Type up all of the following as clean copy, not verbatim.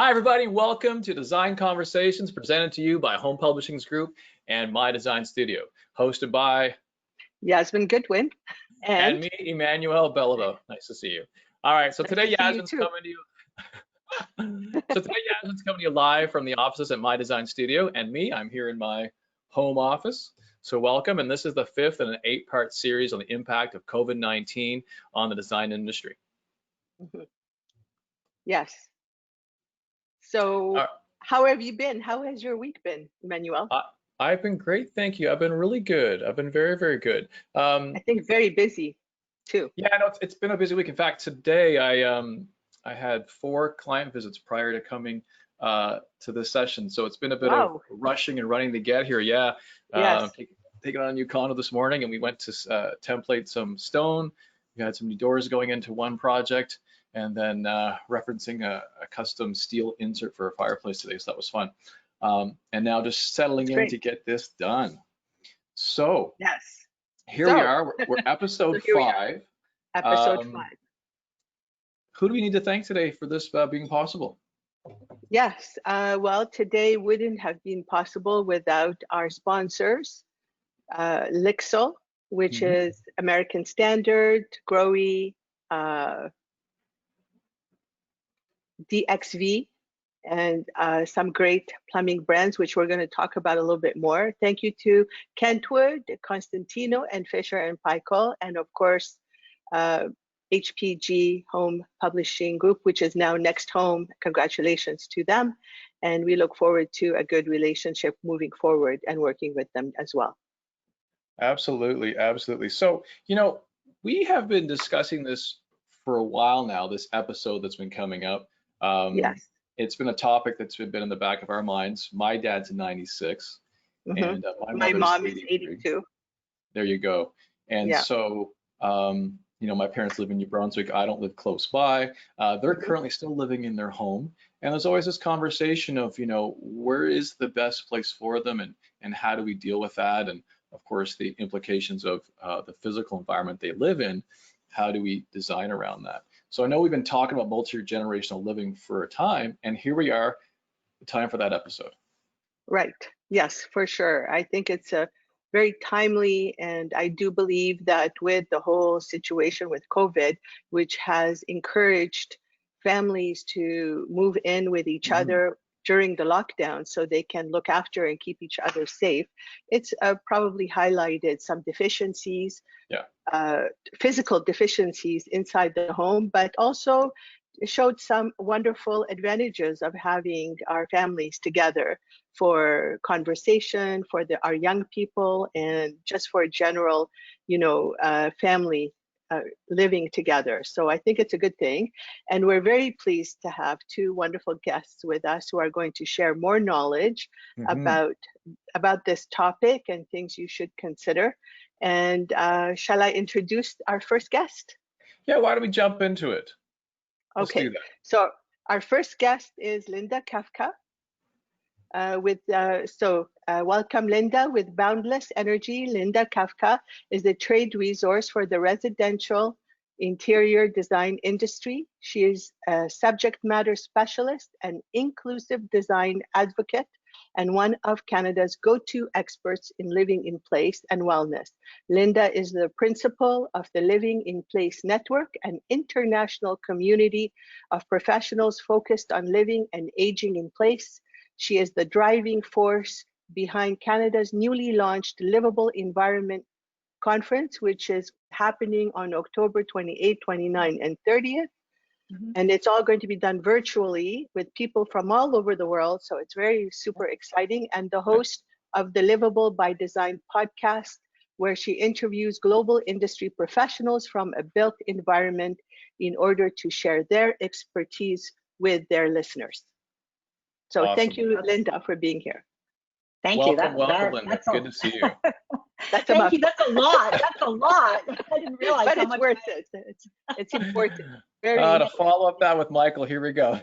Hi, everybody. Welcome to Design Conversations presented to you by Home Publishings Group and My Design Studio, hosted by Yasmin Goodwin and me, Emmanuel Bellabo. Nice to see you. All right, so today Yasmin's coming to you. Yasmin's coming to you live from the offices at My Design Studio, and me, I'm here in my home office. So welcome, and this is the 5th in an 8-part series on the impact of COVID-19 on the design industry. Yes. So how have you been? How has your week been, Emmanuel? I've been great, thank you. I've been really good. I've been very, very good. I think very busy too. Yeah, no, it's been a busy week. In fact, today I had 4 client visits prior to coming to this session, so it's been a bit of rushing and running to get here. Yeah, yes. Taking on a new condo this morning, and we went to template some stone. We had some new doors going into one project, and then referencing a custom steel insert for a fireplace today, so that was fun. And now just settling in to get this done. So yes, here we are. We're episode 5. Episode 5. Who do we need to thank today for this being possible? Yes, well, today wouldn't have been possible without our sponsors, Lixil, which is American Standard, Growy, DXV, and some great plumbing brands, which we're going to talk about a little bit more. Thank you to Kentwood, Constantino, and Fisher and Paykel, and of course, HPG Home Publishing Group, which is now Next Home. Congratulations to them. And we look forward to a good relationship moving forward and working with them as well. Absolutely, absolutely. So, you know, we have been discussing this for a while now, this episode that's been coming up. Yes. It's been a topic that's been in the back of our minds. My dad's 96, and my mom is 82. There you go. And so, you know, my parents live in New Brunswick. I don't live close by. They're currently still living in their home. And there's always this conversation of, you know, where is the best place for them, and how do we deal with that? And of course, the implications of the physical environment they live in. How do we design around that? So I know we've been talking about multi-generational living for a time, and here we are, time for that episode. Right. Yes, for sure. I think it's a very timely, and I do believe that with the whole situation with COVID, which has encouraged families to move in with each other during the lockdown so they can look after and keep each other safe, it's probably highlighted some deficiencies, physical deficiencies inside the home, but also showed some wonderful advantages of having our families together for conversation, for our young people, and just for general, you know, family living together. So I think it's a good thing. And we're very pleased to have 2 wonderful guests with us who are going to share more knowledge about this topic and things you should consider. And shall I introduce our first guest? Yeah, why don't we jump into it? Okay, so our first guest is Linda Kafka. Welcome, Linda, with Boundless Energy. Linda Kafka is the trade resource for the residential interior design industry. She is a subject matter specialist, an inclusive design advocate, and one of Canada's go-to experts in living in place and wellness. Linda is the principal of the Living in Place Network, an international community of professionals focused on living and aging in place. She is the driving force behind Canada's newly launched Livable Environment Conference, which is happening on October 28, 29, and 30th. And it's all going to be done virtually with people from all over the world. So it's very super exciting. And the host of the Livable by Design podcast, where she interviews global industry professionals from a built environment in order to share their expertise with their listeners. So thank you, Linda, for being here. Thank you. Welcome, Linda. Good to see you. Thank you. That's a lot. That's a lot. I didn't realize but how it's much worth it. It's important. Very to follow up that with Michael, here we go.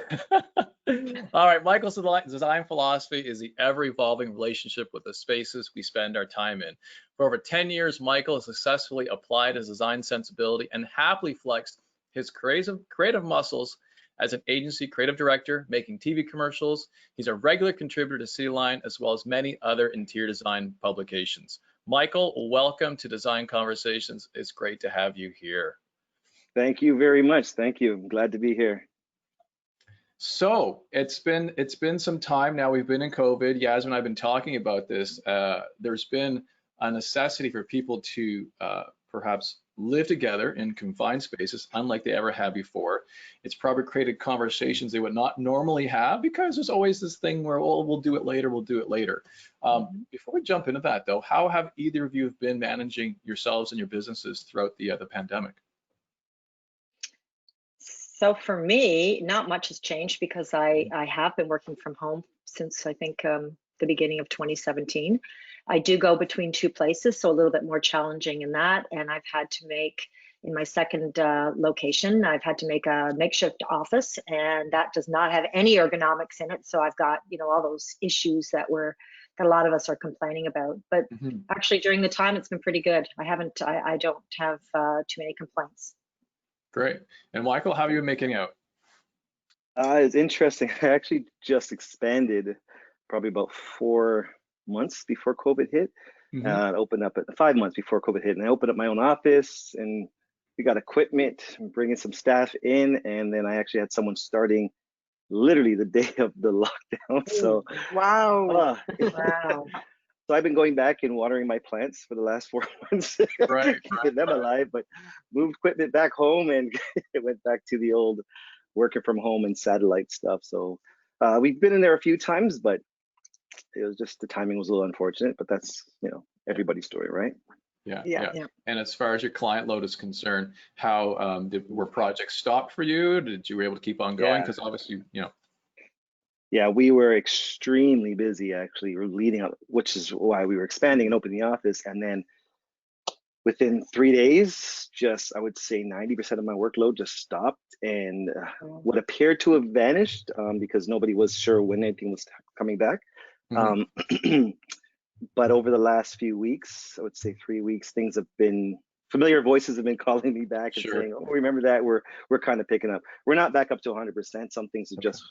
All right, Michael's design philosophy is the ever-evolving relationship with the spaces we spend our time in. For over 10 years, Michael has successfully applied his design sensibility and happily flexed his creative muscles as an agency creative director, making TV commercials. He's a regular contributor to CityLine, as well as many other interior design publications. Michael, welcome to Design Conversations. It's great to have you here. Thank you very much. Thank you. I'm glad to be here. So it's been some time now. We've been in COVID. Yasmin and I've been talking about this. There's been a necessity for people to perhaps live together in confined spaces, unlike they ever had before. It's probably created conversations they would not normally have because there's always this thing where, oh, we'll do it later, we'll do it later. Before we jump into that though, how have either of you been managing yourselves and your businesses throughout the pandemic? So for me, not much has changed because I have been working from home since I think the beginning of 2017. I do go between two places, so a little bit more challenging in that. And I've had to make, in my second location, I've had to make a makeshift office, and that does not have any ergonomics in it. So I've got, you know, all those issues that a lot of us are complaining about. But actually during the time, it's been pretty good. I don't have too many complaints. Great. And Michael, how are you making out? It's interesting. I actually just expanded probably about 4 months before COVID hit. Opened up at 5 months before COVID hit, and I opened up my own office, and we got equipment, bringing some staff in, and then I actually had someone starting literally the day of the lockdown. So wow. Wow. So I've been going back and watering my plants for the last 4 months, keeping them alive, but moved equipment back home and it went back to the old working from home and satellite stuff. So we've been in there a few times, but it was just the timing was a little unfortunate, but that's, you know, everybody's story, right? Yeah. And as far as your client load is concerned, how were projects stopped for you? Did you were able to keep on going? Because obviously, you know. Yeah, we were extremely busy actually leading up, which is why we were expanding and opening the office. And then within 3 days, just I would say 90% of my workload just stopped, and what appeared to have vanished because nobody was sure when anything was coming back. But over the last few weeks, I would say 3 weeks, things have been, familiar voices have been calling me back and saying, oh, remember that, we're kind of picking up. We're not back up to 100%. Some things have just,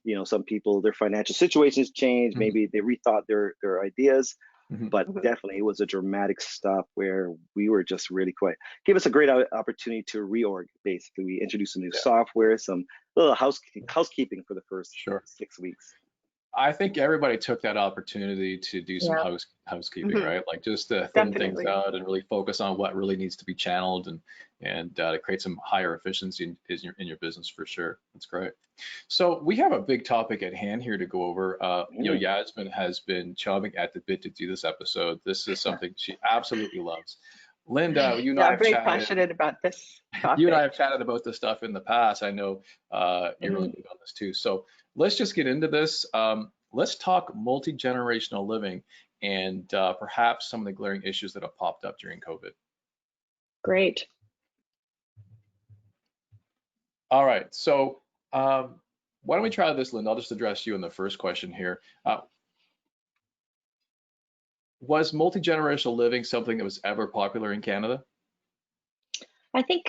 you know, some people, their financial situations changed, maybe they rethought their ideas, but definitely it was a dramatic stop where we were just really quiet. Gave us a great opportunity to reorg, basically. We introduced some new software, some little housekeeping for the first 6 weeks. I think everybody took that opportunity to do some housekeeping, right? Like just to thin things out and really focus on what really needs to be channeled and to create some higher efficiency in your business for sure. That's great. So we have a big topic at hand here to go over. You know, Yasmin has been chomping at the bit to do this episode. This is something she absolutely loves. Linda, you and I have very chatted, passionate about this topic. You and I have chatted about this stuff in the past. I know you're really big on this too. So let's just get into this. Let's talk multi-generational living and perhaps some of the glaring issues that have popped up during COVID. Great. All right. So why don't we try this, Linda? I'll just address you in the first question here. Was multi-generational living something that was ever popular in Canada? I think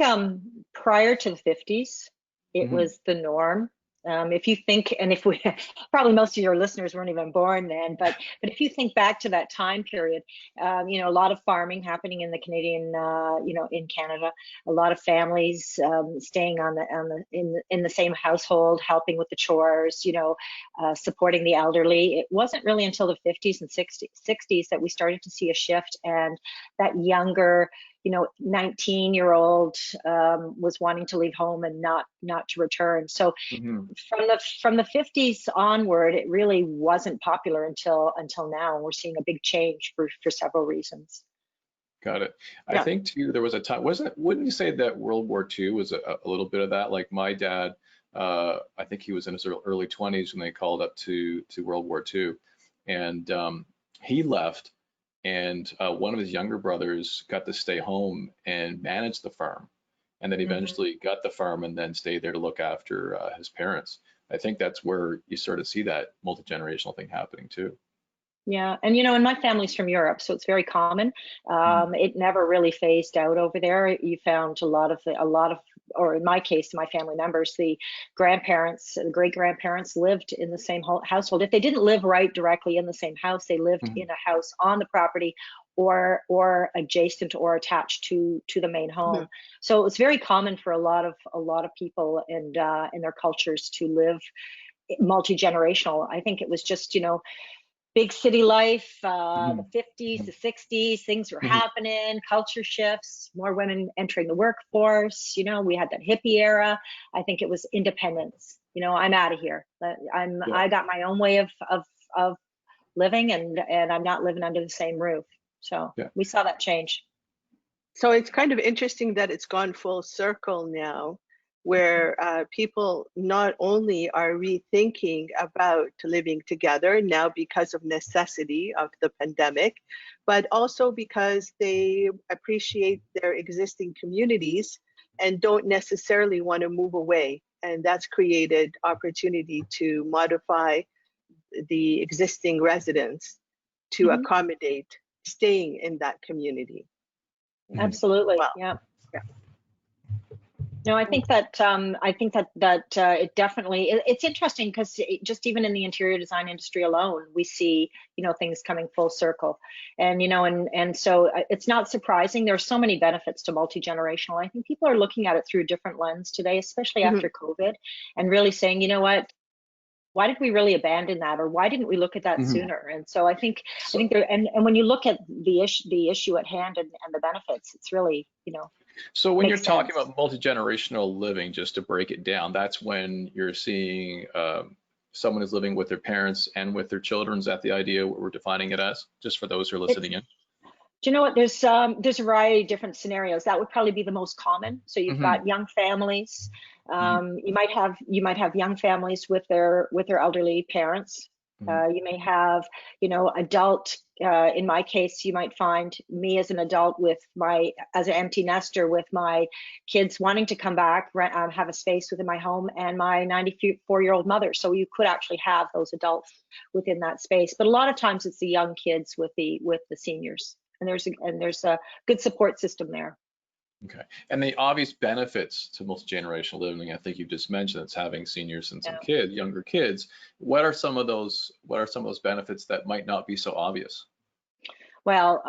prior to the 50s, it was the norm. If you think, and if we, probably most of your listeners weren't even born then, but if you think back to that time period, you know, a lot of farming happening in the Canadian, you know, in Canada, a lot of families staying in the same household, helping with the chores, you know, supporting the elderly. It wasn't really until the 50s and 60s that we started to see a shift, and that younger, you know, 19-year-old was wanting to leave home and not to return. So from the 50s onward, it really wasn't popular until now. We're seeing a big change for several reasons. Got it. I think too, there was a time, wouldn't you say that World War II was a little bit of that? Like my dad, I think he was in his early 20s when they called up to World War II, and he left. And one of his younger brothers got to stay home and manage the farm, and then eventually got the farm and then stayed there to look after his parents. I think that's where you sort of see that multi-generational thing happening too. Yeah, and and my family's from Europe, so it's very common. It never really phased out over there. You found a lot of, or in my case, my family members, the grandparents, the great grandparents lived in the same household. If they didn't live right directly in the same house, they lived in a house on the property, or adjacent or attached to the main home. So it was very common for a lot of people and in their cultures to live multi-generational. I think it was just big city life, the 50s, the 60s, things were happening, culture shifts, more women entering the workforce. We had that hippie era. I think it was independence. I'm out of here. I got my own way of living, and I'm not living under the same roof. So we saw that change. So it's kind of interesting that it's gone full circle now, where people not only are rethinking about living together now because of necessity of the pandemic, but also because they appreciate their existing communities and don't necessarily want to move away. And that's created opportunity to modify the existing residents to accommodate staying in that community. Absolutely. Wow. Yeah. No, I think that it definitely, it's interesting because just even in the interior design industry alone, we see things coming full circle, and and so it's not surprising. There are so many benefits to multi-generational. I think people are looking at it through a different lens today, especially after COVID, and really saying, what, why did we really abandon that, or why didn't we look at that sooner? And so I think there, and when you look at the issue at hand and the benefits, it's really So when you're talking about multi-generational living, just to break it down, that's when you're seeing someone is living with their parents and with their children. Is that the idea, what we're defining it as, just for those who are listening in? Do you know what? There's a variety of different scenarios. That would probably be the most common. So you've got young families. You might have young families with their elderly parents. You may have, adult. In my case, you might find me as an adult as an empty nester with my kids wanting to come back, have a space within my home, and my 94-year-old mother. So you could actually have those adults within that space. But a lot of times it's the young kids with the seniors, and there's a good support system there. Okay, and the obvious benefits to multi-generational living, I think you just mentioned, it's having seniors and some younger kids. What are some of those benefits that might not be so obvious? Well,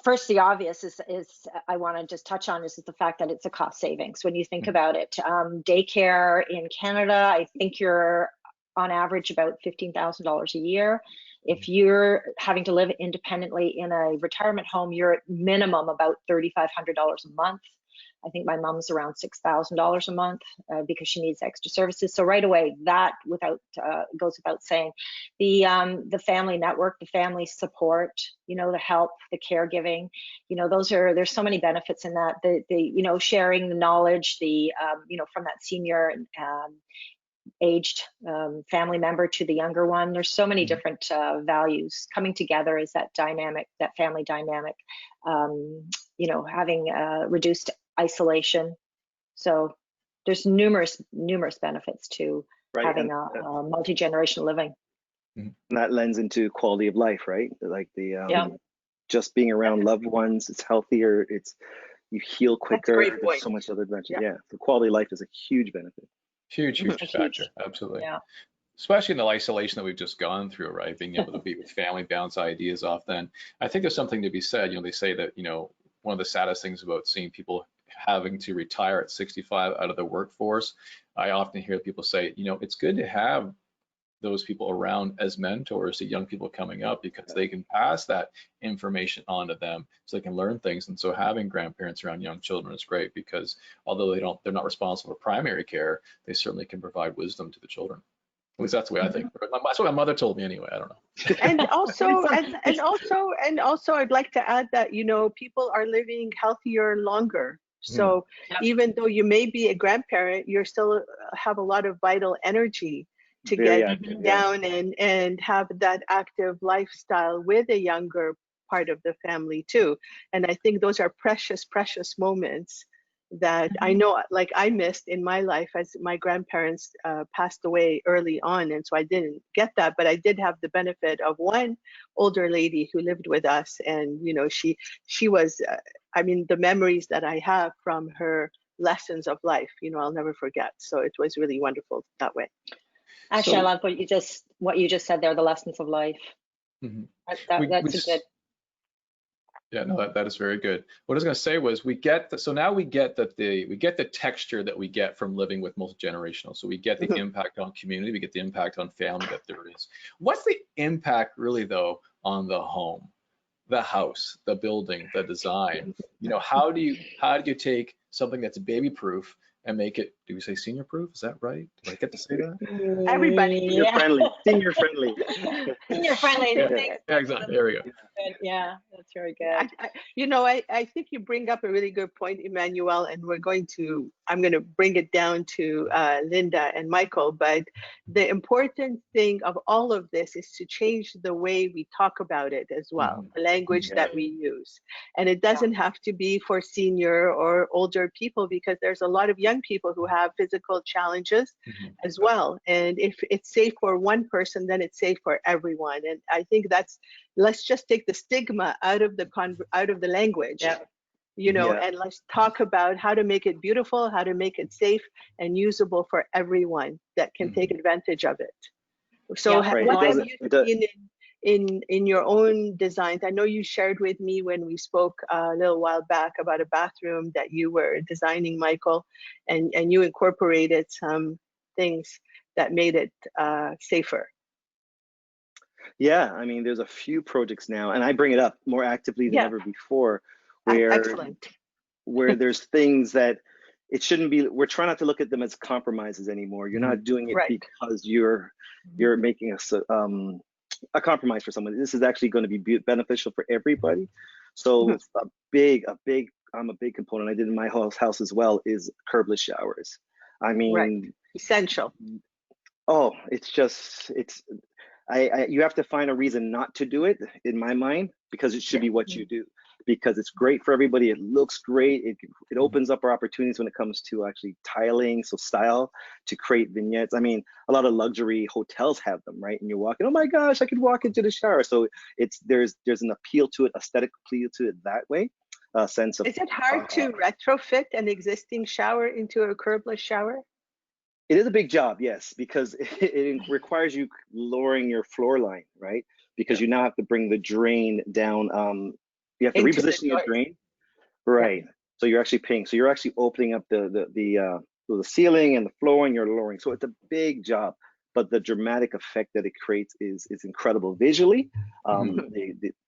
first, the obvious is I want to just touch on is the fact that it's a cost savings when you think about it. Daycare in Canada, I think you're on average about $15,000 a year. If you're having to live independently in a retirement home, you're at minimum about $3,500 a month. I think my mom's around $6,000 a month because she needs extra services. So right away, that goes without saying. The family network, the family support, the help, the caregiving, there's so many benefits in that. The sharing the knowledge, from that senior aged family member to the younger one. There's so many different values coming together as that dynamic, that family dynamic, having reduced isolation. So there's numerous benefits to having a multi-generational living. And that lends into quality of life, right? Like just being around loved ones, it's healthier, you heal quicker. There's so much other advantage. Yeah, the quality of life is a huge benefit. Huge factor, absolutely. Yeah. Especially in the isolation that we've just gone through, right? Being able to be with family, bounce ideas off then. I think there's something to be said. They say that, one of the saddest things about seeing people having to retire at 65 out of the workforce, I often hear people say, it's good to have those people around as mentors to young people coming up, because they can pass that information on to them so they can learn things. And so having grandparents around young children is great, because although they're not responsible for primary care, they certainly can provide wisdom to the children. At least that's the way I think. That's what my mother told me anyway. I don't know. And also, and also, I'd like to add that people are living healthier longer. So even though you may be a grandparent, you still have a lot of vital energy to get down and have that active lifestyle with a younger part of the family too. And I think those are precious moments that I know, like, I missed in my life, as my grandparents passed away early on, and so I didn't get that, but I did have the benefit of one older lady who lived with us, and you know, she was, I mean, the memories that I have from her lessons of life, you know, I'll never forget. So it was really wonderful that way. Actually, I So, love what you just said there, the lessons of life. mhm. That's a good. Yeah, no, that is very good. What I was going to say was so now we get the texture that we get from living with multi-generational. So we get the impact on community, we get the impact on family that there is. What's the impact really though on the home, the house, the building, the design? You know, how do you take something that's baby proof and make it, do we say senior proof? Is that right? Do I get to say that? Everybody. Senior friendly. Senior friendly. Senior friendly. Yeah. Yeah, exactly. There we go. Yeah, that's very good. You know, I think you bring up a really good point, Emmanuel, and I'm going to bring it down to Linda and Michael, but the important thing of all of this is to change the way we talk about it as well, the language that we use. And it doesn't have to be for senior or older people, because there's a lot of young people who have physical challenges as well. And if it's safe for one person, then it's safe for everyone. And I think let's just take the stigma out of the language, you know, and let's talk about how to make it beautiful, how to make it safe and usable for everyone that can take advantage of it. So what have you seen in your own designs? I know you shared with me when we spoke a little while back about a bathroom that you were designing, Michael, and you incorporated some things that made it safer. Yeah, I mean, there's a few projects now, and I bring it up more actively than ever before, where there's things that it shouldn't be. We're trying not to look at them as compromises anymore. You're not doing it because you're making a compromise for someone. This is actually going to be beneficial for everybody. So I'm a big component. I did in my house as well, is curbless showers. I mean, essential. Oh, you have to find a reason not to do it, in my mind, because it should be what you do, because it's great for everybody. It looks great. It opens up our opportunities when it comes to actually tiling, so style, to create vignettes. I mean, a lot of luxury hotels have them, right? And you're walking, oh my gosh, I could walk into the shower. So there's an appeal to it, aesthetic appeal to it that way. A sense of. Is it hard to retrofit an existing shower into a curbless shower? It is a big job, yes, because it requires you lowering your floor line, right? Because you now have to bring the drain down. You have to reposition your drain, right? So you're actually paying. So you're actually opening up the ceiling and the floor, and you're lowering. So it's a big job, but the dramatic effect that it creates is incredible visually.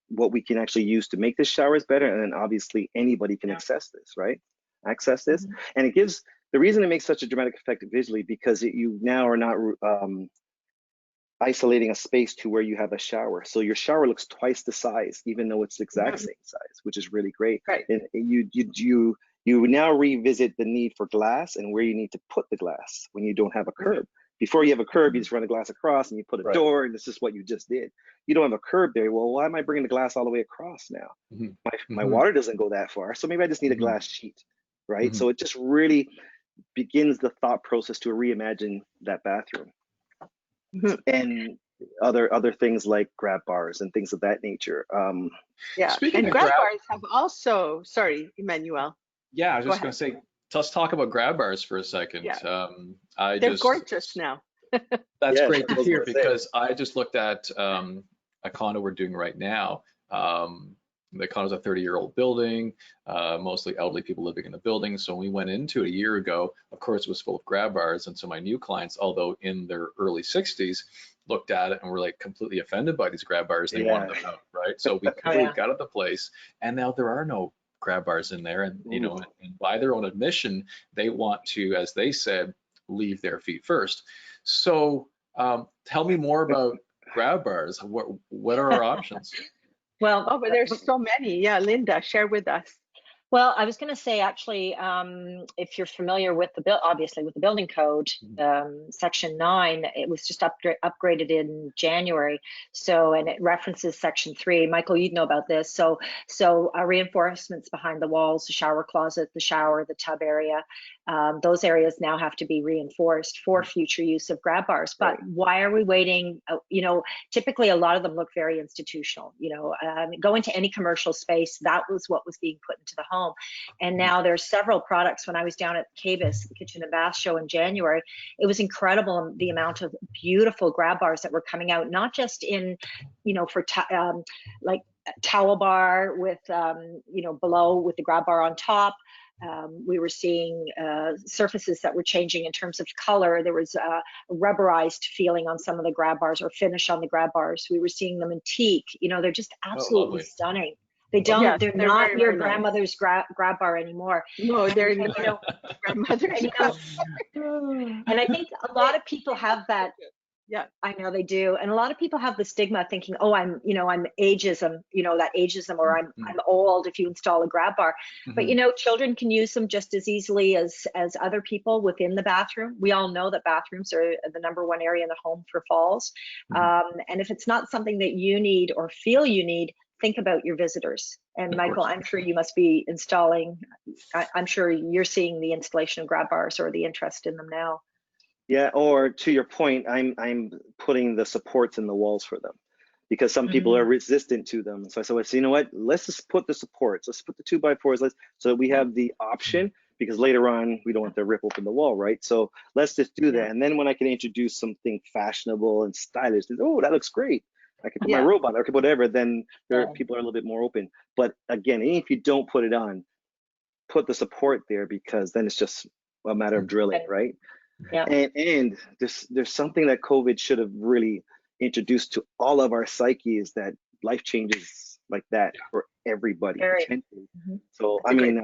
What we can actually use to make this shower is better, and then obviously anybody can access this, right? And it gives. The reason it makes such a dramatic effect visually, because you now are not isolating a space to where you have a shower. So your shower looks twice the size, even though it's the exact same size, which is really great. And you now revisit the need for glass and where you need to put the glass when you don't have a curb. Before you have a curb, you just run the glass across and you put a door, and this is what you just did. You don't have a curb there. Well, why am I bringing the glass all the way across now? My water doesn't go that far, so maybe I just need a glass sheet, right? So it just really begins the thought process to reimagine that bathroom. And other things like grab bars and things of that nature. Speaking of grab bars have also, sorry, Emmanuel. Yeah, I was just going to say, let's talk about grab bars for a second. They're gorgeous now. That's great to hear, because I just looked at a condo we're doing right now. The condo's a 30-year-old building, mostly elderly people living in the building. So when we went into it a year ago, of course, it was full of grab bars. And so my new clients, although in their early 60s, looked at it and were like completely offended by these grab bars. They wanted them out, right? So we completely got at the place, and now there are no grab bars in there. And you know, and by their own admission, they want to, as they said, leave their feet first. So tell me more about grab bars. What are our options? Well, but there's so many. Yeah, Linda, share with us. Well, I was going to say, actually, if you're familiar with obviously with the building code, section 9, it was just upgraded in January. So, and it references section 3. Michael, you'd know about this. So reinforcements behind the walls, the shower closet, the shower, the tub area, those areas now have to be reinforced for future use of grab bars. But why are we waiting? You know, typically a lot of them look very institutional. You know, go into any commercial space, that was what was being put into the home. And now there's several products. When I was down at KBIS, the Kitchen and Bath Show in January, it was incredible the amount of beautiful grab bars that were coming out, not just in, you know, for like a towel bar with, you know, below with the grab bar on top. We were seeing surfaces that were changing in terms of color. There was a rubberized feeling on some of the grab bars, or finish on the grab bars. We were seeing them in teak. You know, they're just absolutely stunning. They don't. Yes, they're not very, your very grandmother's grab bar anymore. No, they're not. You know, grandmother's. And, you know, and I think a lot of people have that. Yeah, I know they do, and a lot of people have the stigma thinking, oh, I'm ageism, you know, that ageism, or I'm old if you install a grab bar. But you know, children can use them just as easily as other people within the bathroom. We all know that bathrooms are the #1 area in the home for falls, and if it's not something that you need or feel you need, think about your visitors. And Michael, I'm sure you must be installing. I'm sure you're seeing the installation of grab bars or the interest in them now. Yeah, or to your point, I'm putting the supports in the walls for them, because some people are resistant to them. So I said, well, so you know what? Let's just put the supports. Let's put the 2x4s. So that we have the option, because later on we don't want to rip open the wall, right? So let's just do that. And then when I can introduce something fashionable and stylish, oh, that looks great. I can put my robot, or I can whatever. Then people are a little bit more open. But again, if you don't put it on, put the support there, because then it's just a matter of drilling, right? Yeah. And there's something that COVID should have really introduced to all of our psyches, that life changes like that for everybody. So I mean,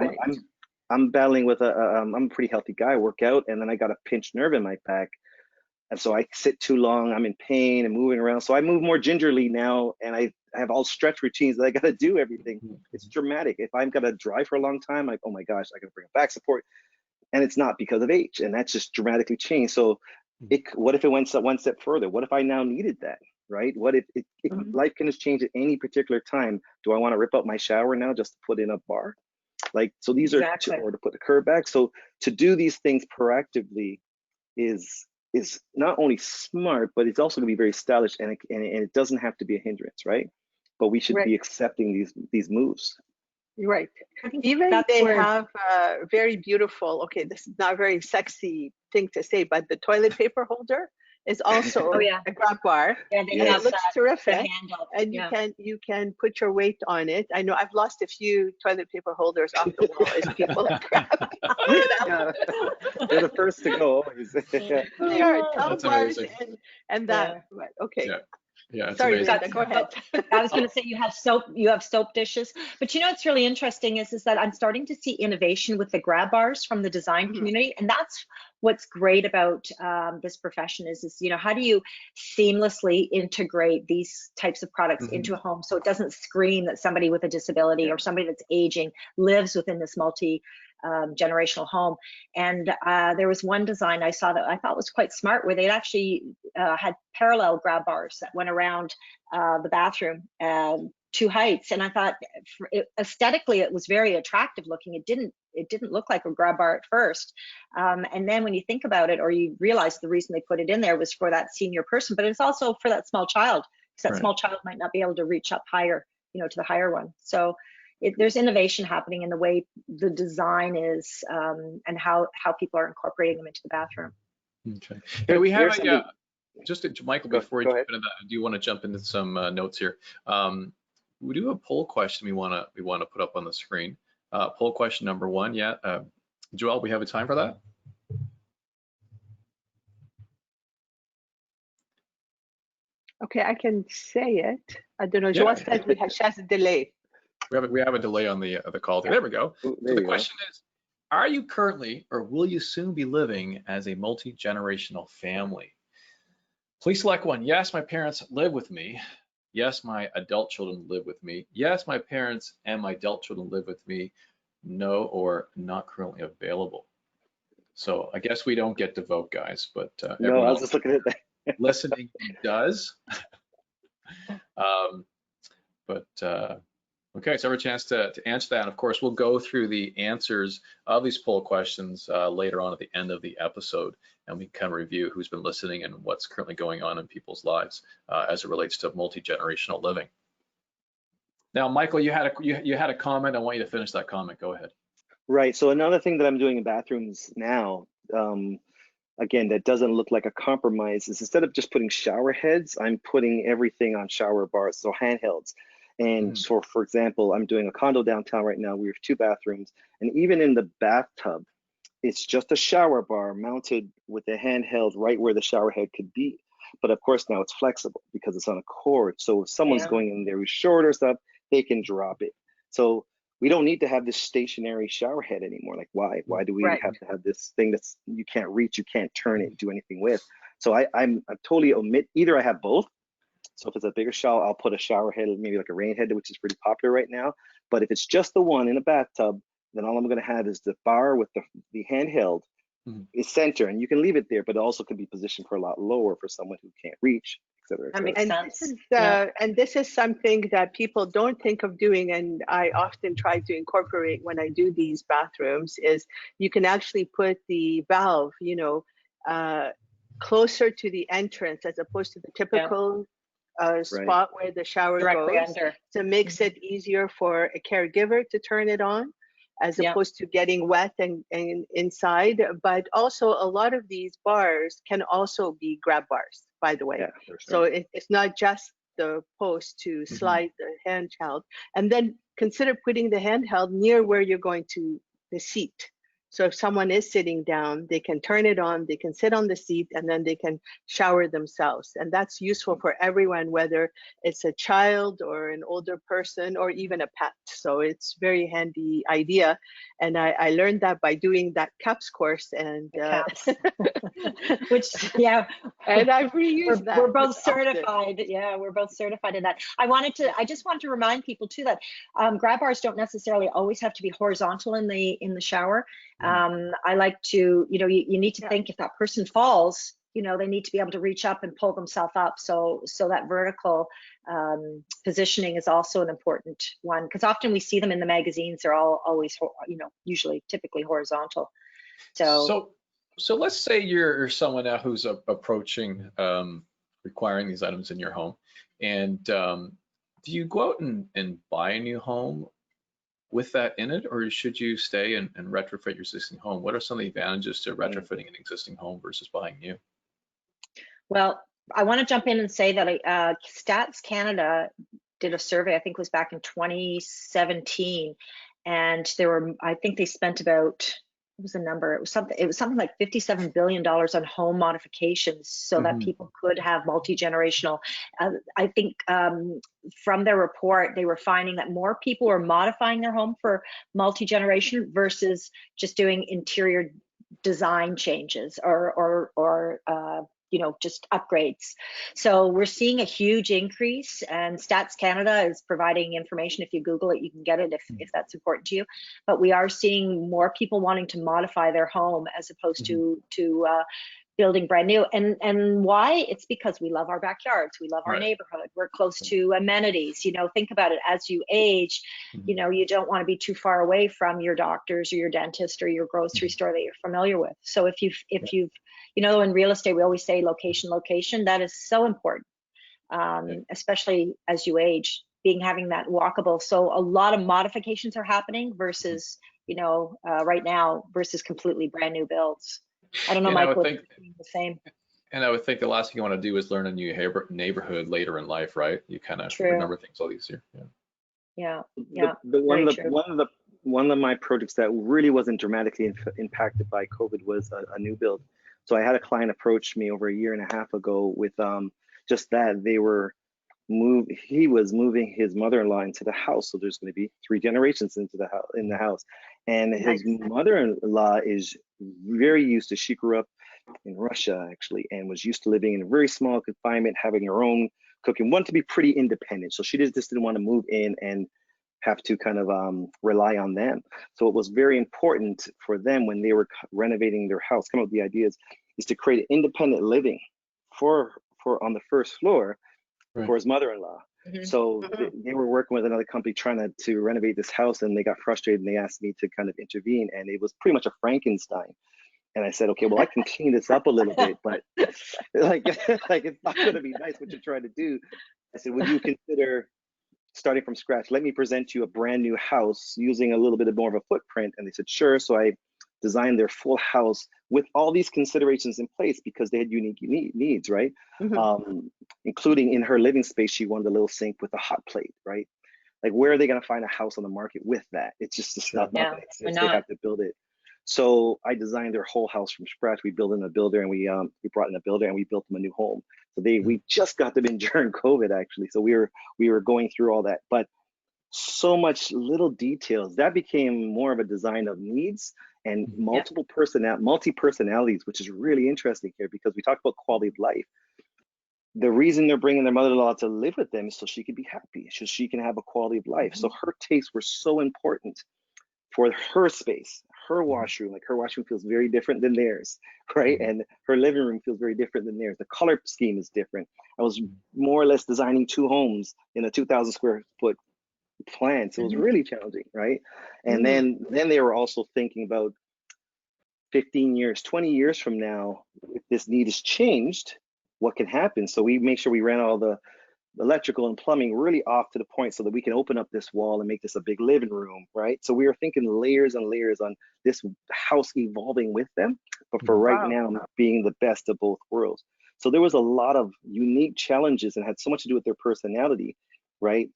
I'm battling with I'm a pretty healthy guy. I work out, and then I got a pinched nerve in my back, and so I sit too long. I'm in pain and moving around. So I move more gingerly now, and I have all stretch routines that I got to do everything. It's dramatic. If I'm gonna drive for a long time, like, oh my gosh, I gotta bring a back support. And it's not because of age, and that's just dramatically changed. So what if it went one step further? What if I now needed that, right? What if life can just change at any particular time? Do I want to rip up my shower now just to put in a bar? Like, so these are or to put the curb back. So to do these things proactively is not only smart, but it's also going to be very stylish, and it doesn't have to be a hindrance, right? But we should be accepting these moves. Right. Even they have very beautiful, okay, this is not a very sexy thing to say, but the toilet paper holder is also a grab bar. Yeah, it looks terrific. And you can put your weight on it. I know I've lost a few toilet paper holders off the wall as people grab. They're the first to go always. They are towel bars and that. Okay. Yeah, sorry, Linda, go ahead. I was going to say you have soap dishes, but you know what's really interesting is that I'm starting to see innovation with the grab bars from the design community, and that's what's great about this profession is you know, how do you seamlessly integrate these types of products into a home so it doesn't scream that somebody with a disability or somebody that's aging lives within this generational home. And there was one design I saw that I thought was quite smart, where they actually had parallel grab bars that went around the bathroom, 2 heights. And I thought aesthetically it was very attractive looking. It didn't look like a grab bar at first, and then when you think about it, or you realize the reason they put it in there was for that senior person, but it's also for that small child, because that small child might not be able to reach up higher, you know, to the higher one. So there's innovation happening in the way the design is, and how people are incorporating them into the bathroom. Okay. Hey, we have just Michael, before you jump into that, I do want to jump into some notes here. We do have a poll question we want to put up on the screen. Poll question number 1. Yeah, Joelle, we have a time for that? Okay, I can say it. I don't know. Joelle said she has a delay. We have a delay on the call. There we go. So the question is, are you currently, or will you soon be living as a multi-generational family? Please select one. Yes, my parents live with me. Yes, my adult children live with me. Yes, my parents and my adult children live with me. no, or not currently available. So I guess we don't get to vote, guys, but No, everyone I was else just looking at that. listening does. Okay, so I have a chance to answer that. And of course, we'll go through the answers of these poll questions later on at the end of the episode, and we can review who's been listening and what's currently going on in people's lives as it relates to multi-generational living. Now, Michael, you had a comment. I want you to finish that comment. Go ahead. Right. So another thing that I'm doing in bathrooms now, again, that doesn't look like a compromise, is instead of just putting shower heads, I'm putting everything on shower bars, so handhelds. And so, for example, I'm doing a condo downtown right now. We have 2 bathrooms, and even in the bathtub, it's just a shower bar mounted with a handheld right where the shower head could be. But of course, now it's flexible because it's on a cord. So if someone's going in there who's short or stuff, they can drop it. So we don't need to have this stationary shower head anymore. Like, why? Why do we have to have this thing that's you can't reach, you can't turn it, do anything with? So I'm totally omit. Either I have both. So if it's a bigger shower, I'll put a shower head, maybe like a rain head, which is pretty popular right now. But if it's just the one in a bathtub, then all I'm going to have is the bar with the handheld is center, and you can leave it there, but it also could be positioned for a lot lower for someone who can't reach, et cetera, et cetera. That makes sense. And this is something that people don't think of doing, and I often try to incorporate when I do these bathrooms, is you can actually put the valve, closer to the entrance as opposed to the typical spot where the shower directly goes. under. So it makes it easier for a caregiver to turn it on, as opposed to getting wet and inside. But also a lot of these bars can also be grab bars, by the way. Yeah, for sure. So it's not just the post to slide the handheld. And then consider putting the handheld near where you're going to the seat. So if someone is sitting down, they can turn it on, they can sit on the seat, and then they can shower themselves. And that's useful for everyone, whether it's a child or an older person or even a pet. So it's very handy idea. And I learned that by doing that CAPS course, and which and I've reused that. We're both certified. Yeah, we're both certified in that. I just want to remind people too that grab bars don't necessarily always have to be horizontal in the shower. I like to, you need to think if that person falls, they need to be able to reach up and pull themselves up. So that vertical positioning is also an important one, because often we see them in the magazines. They're always, usually typically horizontal. So let's say you're someone now who's approaching requiring these items in your home, and do you go out and buy a new home with that in it, or should you stay and retrofit your existing home? What are some of the advantages to retrofitting an existing home versus buying new? Well, I want to jump in and say that Stats Canada did a survey, I think it was back in 2017, and I think they spent about, what was the number? It was something like $57 billion on home modifications so that people could have multi-generational. I think from their report, they were finding that more people were modifying their home for multi-generation versus just doing interior design changes or just upgrades. So we're seeing a huge increase, and Stats Canada is providing information. If you Google it, you can get it if that's important to you. But we are seeing more people wanting to modify their home as opposed to building brand new. And why? It's because we love our backyards, we love our neighborhood, we're close to amenities. Think about it, as you age, you don't want to be too far away from your doctors or your dentist or your grocery store that you're familiar with. So if you've in real estate, we always say location. That is so important, especially as you age, having that walkable. So a lot of modifications are happening versus, right now, versus completely brand new builds. I don't know, Michael, if you're the same. And I would think the last thing you want to do is learn a new neighborhood later in life, right? You kind of remember things all easier. Yeah. One of my projects that really wasn't dramatically impacted by COVID was a new build. So I had a client approach me over a year and a half ago with just that. He was moving his mother-in-law into the house, so there's going to be 3 generations in the house, and his mother-in-law is very used to. She grew up in Russia actually, and was used to living in a very small confinement, having her own cooking, wanted to be pretty independent. So she just didn't want to move in and have to kind of rely on them. So it was very important for them when they were renovating their house, come up with the ideas, is to create independent living for on the first floor for his mother-in-law. So they were working with another company trying to renovate this house, and they got frustrated and they asked me to kind of intervene, and it was pretty much a Frankenstein. And I said, okay, well, I can clean this up a little bit, but like it's not going to be nice what you're trying to do. I said, would you consider starting from scratch? Let me present you a brand new house using a little bit more of a footprint. And they said, sure. So I designed their full house with all these considerations in place because they had unique needs, right? Including in her living space, she wanted a little sink with a hot plate, right? Like, where are they going to find a house on the market with that? It's just not going to exist. They have to build it. So I designed their whole house from scratch. We built in a builder, and we brought in a builder, and we built them a new home. So we just got them in during COVID, actually. So we were going through all that, but so much little details that became more of a design of needs and multi-personalities, which is really interesting here because we talked about quality of life. The reason they're bringing their mother-in-law to live with them is so she can be happy, so she can have a quality of life. So her tastes were so important for her space, her washroom. Like, her washroom feels very different than theirs, right? And her living room feels very different than theirs. The color scheme is different. I was more or less designing 2 homes in a 2,000 square foot plan, so it was really challenging, right? And then they were also thinking about 15 years, 20 years from now, if this need is changed, what can happen? So we make sure we ran all the electrical and plumbing really off to the point so that we can open up this wall and make this a big living room, right? So we were thinking layers and layers on this house evolving with them, but for right now, being the best of both worlds. So there was a lot of unique challenges and had so much to do with their personality, right?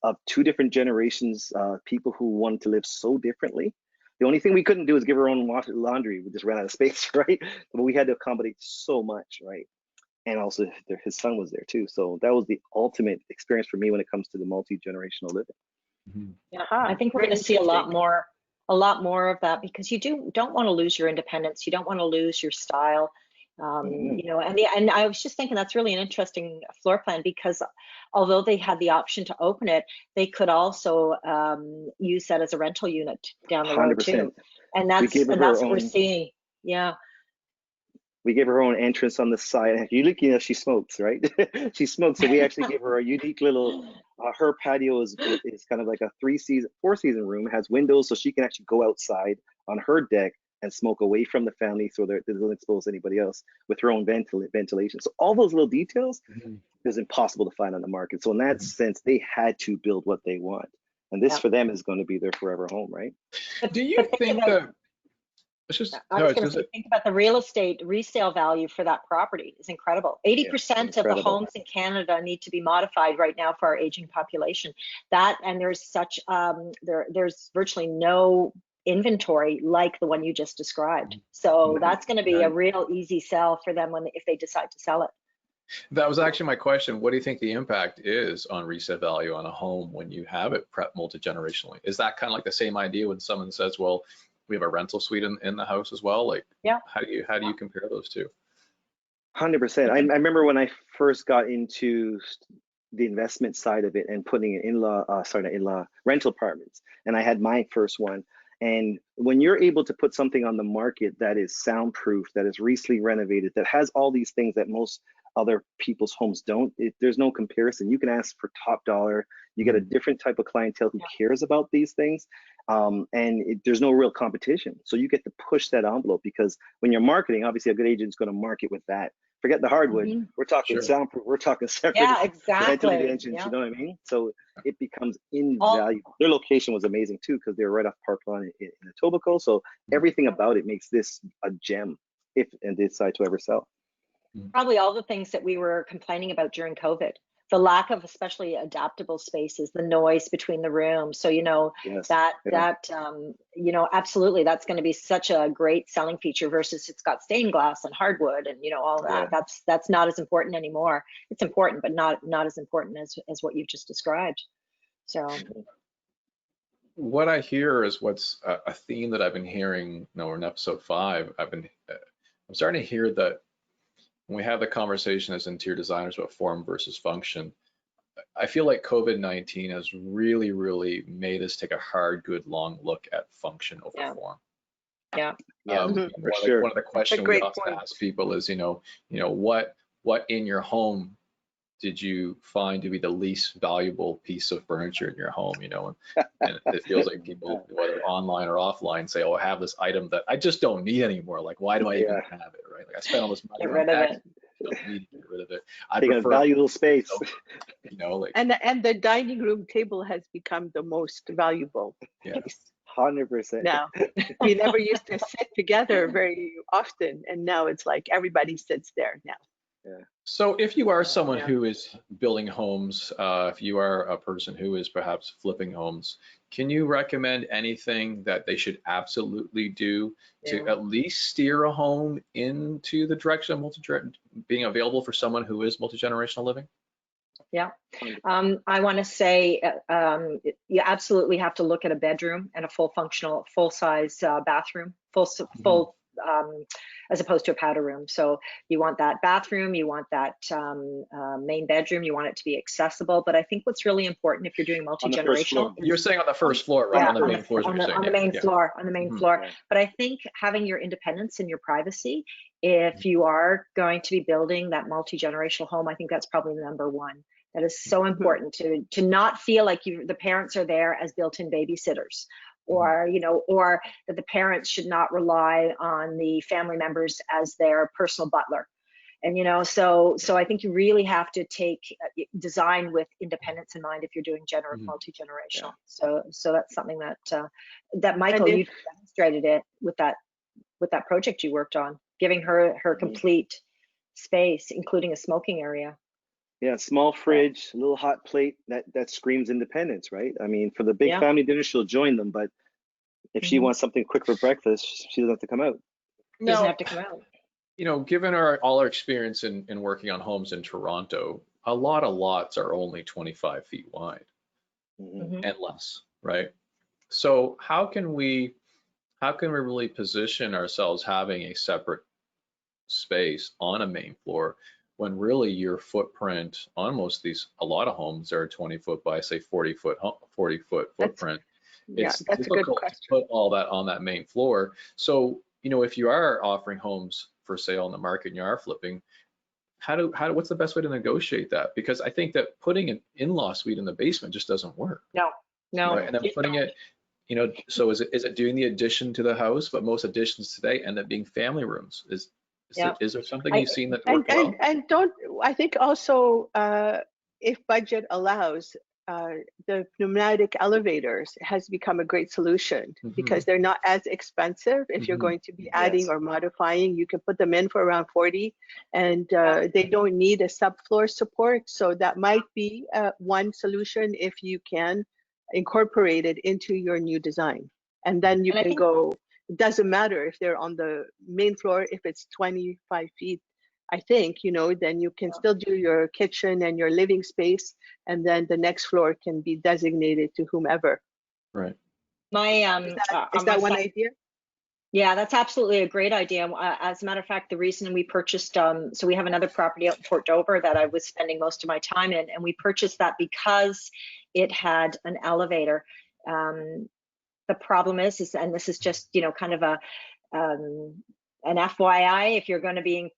Of 2 different generations, people who wanted to live so differently. The only thing we couldn't do is give her own laundry. We just ran out of space, right? But we had to accommodate so much, right? And also his son was there too. So that was the ultimate experience for me when it comes to the multi-generational living. Yeah, I think we're going to see a lot more of that, because you don't want to lose your independence. You don't want to lose your style. You know, and I was just thinking that's really an interesting floor plan, because although they had the option to open it, they could also use that as a rental unit down the road too. And that's what we're seeing. Yeah. We gave her her own entrance on the side. You look, you know, she smokes, right? She smokes. So we actually gave her a unique little, her patio is kind of like a 4-season room. It has windows, so she can actually go outside on her deck and smoke away from the family, so that it doesn't expose anybody else, with her own ventilation. So all those little details is impossible to find on the market. So in that sense, they had to build what they want. And this for them is going to be their forever home, right? Do you think that, I was going to say, think about the real estate resale value for that property is incredible. 80% of the homes in Canada need to be modified right now for our aging population. And there's such, there's virtually no inventory like the one you just described. So that's going to be a real easy sell for them if they decide to sell it. That was actually my question. What do you think the impact is on resale value on a home when you have it prepped multi-generationally? Is that kind of like the same idea when someone says, well, we have a rental suite in the house as well? Like, how do you compare those two? 100%. I remember when I first got into the investment side of it and putting in rental apartments, and I had my first one. And when you're able to put something on the market that is soundproof, that is recently renovated, that has all these things that most other people's homes don't, there's no comparison. You can ask for top dollar. You get a different type of clientele who cares about these things. There's no real competition. So you get to push that envelope, because when you're marketing, obviously a good agent is going to market with that. Forget the hardwood. We're talking soundproof. We're talking separate ventilated engines. You know what I mean? So it becomes invaluable. Their location was amazing too, because they're right off Parkland in Etobicoke. So everything about it makes this a gem if they decide to ever sell. Probably all the things that we were complaining about during COVID. The lack of especially adaptable spaces, the noise between the rooms. So, you know, you know, absolutely, that's going to be such a great selling feature versus it's got stained glass and hardwood and, you know, all that. That's not as important anymore. It's important, but not as important as what you've just described. So what I hear is what's a theme that I've been hearing, we're in episode 5. I'm starting to hear that when we have the conversation as interior designers about form versus function, I feel like COVID-19 has really, really made us take a hard, good, long look at function over form. Yeah. For sure. One of the questions we often ask people is, what in your home did you find to be the least valuable piece of furniture in your home? And it feels like people, whether online or offline, say, "Oh, I have this item that I just don't need anymore. Like, why do I even have it?" Right? Like, I spent all this money on X, don't need to get rid of it. I prefer valuable space. And the dining room table has become the most valuable piece. 100%. Now, we never used to sit together very often, and now it's like everybody sits there now. So if you are someone who is building homes, if you are a person who is perhaps flipping homes, can you recommend anything that they should absolutely do to at least steer a home into the direction of being available for someone who is multi-generational living? Yeah, I want to say you absolutely have to look at a bedroom and a full-size bathroom, full as opposed to a powder room. So you want that bathroom, you want that main bedroom, you want it to be accessible. But I think what's really important if you're doing multi-generational, you're saying on the first floor, right? On the main floor, on the main floor, on the main floor. But I think having your independence and your privacy, if you are going to be building that multi-generational home, I think that's probably number one. That is so important to not feel like the parents are there as built-in babysitters, or or that the parents should not rely on the family members as their personal butler. And so I think you really have to take design with independence in mind if you're doing multi-generational. So that's something that Michael, you demonstrated it with that project you worked on, giving her complete space, including a smoking area. Yeah, small fridge, a little hot plate that screams independence, right? I mean, for the big family dinner, she'll join them, but if she wants something quick for breakfast, she doesn't have to come out. Doesn't have to come out. Given all our experience in working on homes in Toronto, a lot of lots are only 25 feet wide and less, right? So how can we really position ourselves having a separate space on a main floor when really your footprint on a lot of homes are 20 foot by say 40 foot footprint. It's difficult to put all that on that main floor. So, if you are offering homes for sale on the market and you are flipping, what's the best way to negotiate that? Because I think that putting an in-law suite in the basement just doesn't work. No. Right? And then putting it, so is it doing the addition to the house? But most additions today end up being family rooms. Is there something you've seen that worked well? And I think also, if budget allows, the pneumatic elevators has become a great solution because they're not as expensive. If you're going to be adding or modifying, you can put them in for around 40, and they don't need a subfloor support. So that might be one solution if you can incorporate it into your new design. And then you can go, it doesn't matter if they're on the main floor, if it's 25 feet, I think, then you can still do your kitchen and your living space, and then the next floor can be designated to whomever. Right. Is that one idea? Yeah, that's absolutely a great idea. As a matter of fact, the reason we purchased, so we have another property out in Port Dover that I was spending most of my time in, and we purchased that because it had an elevator. The problem is, and this is just, kind of an FYI, if you're going to be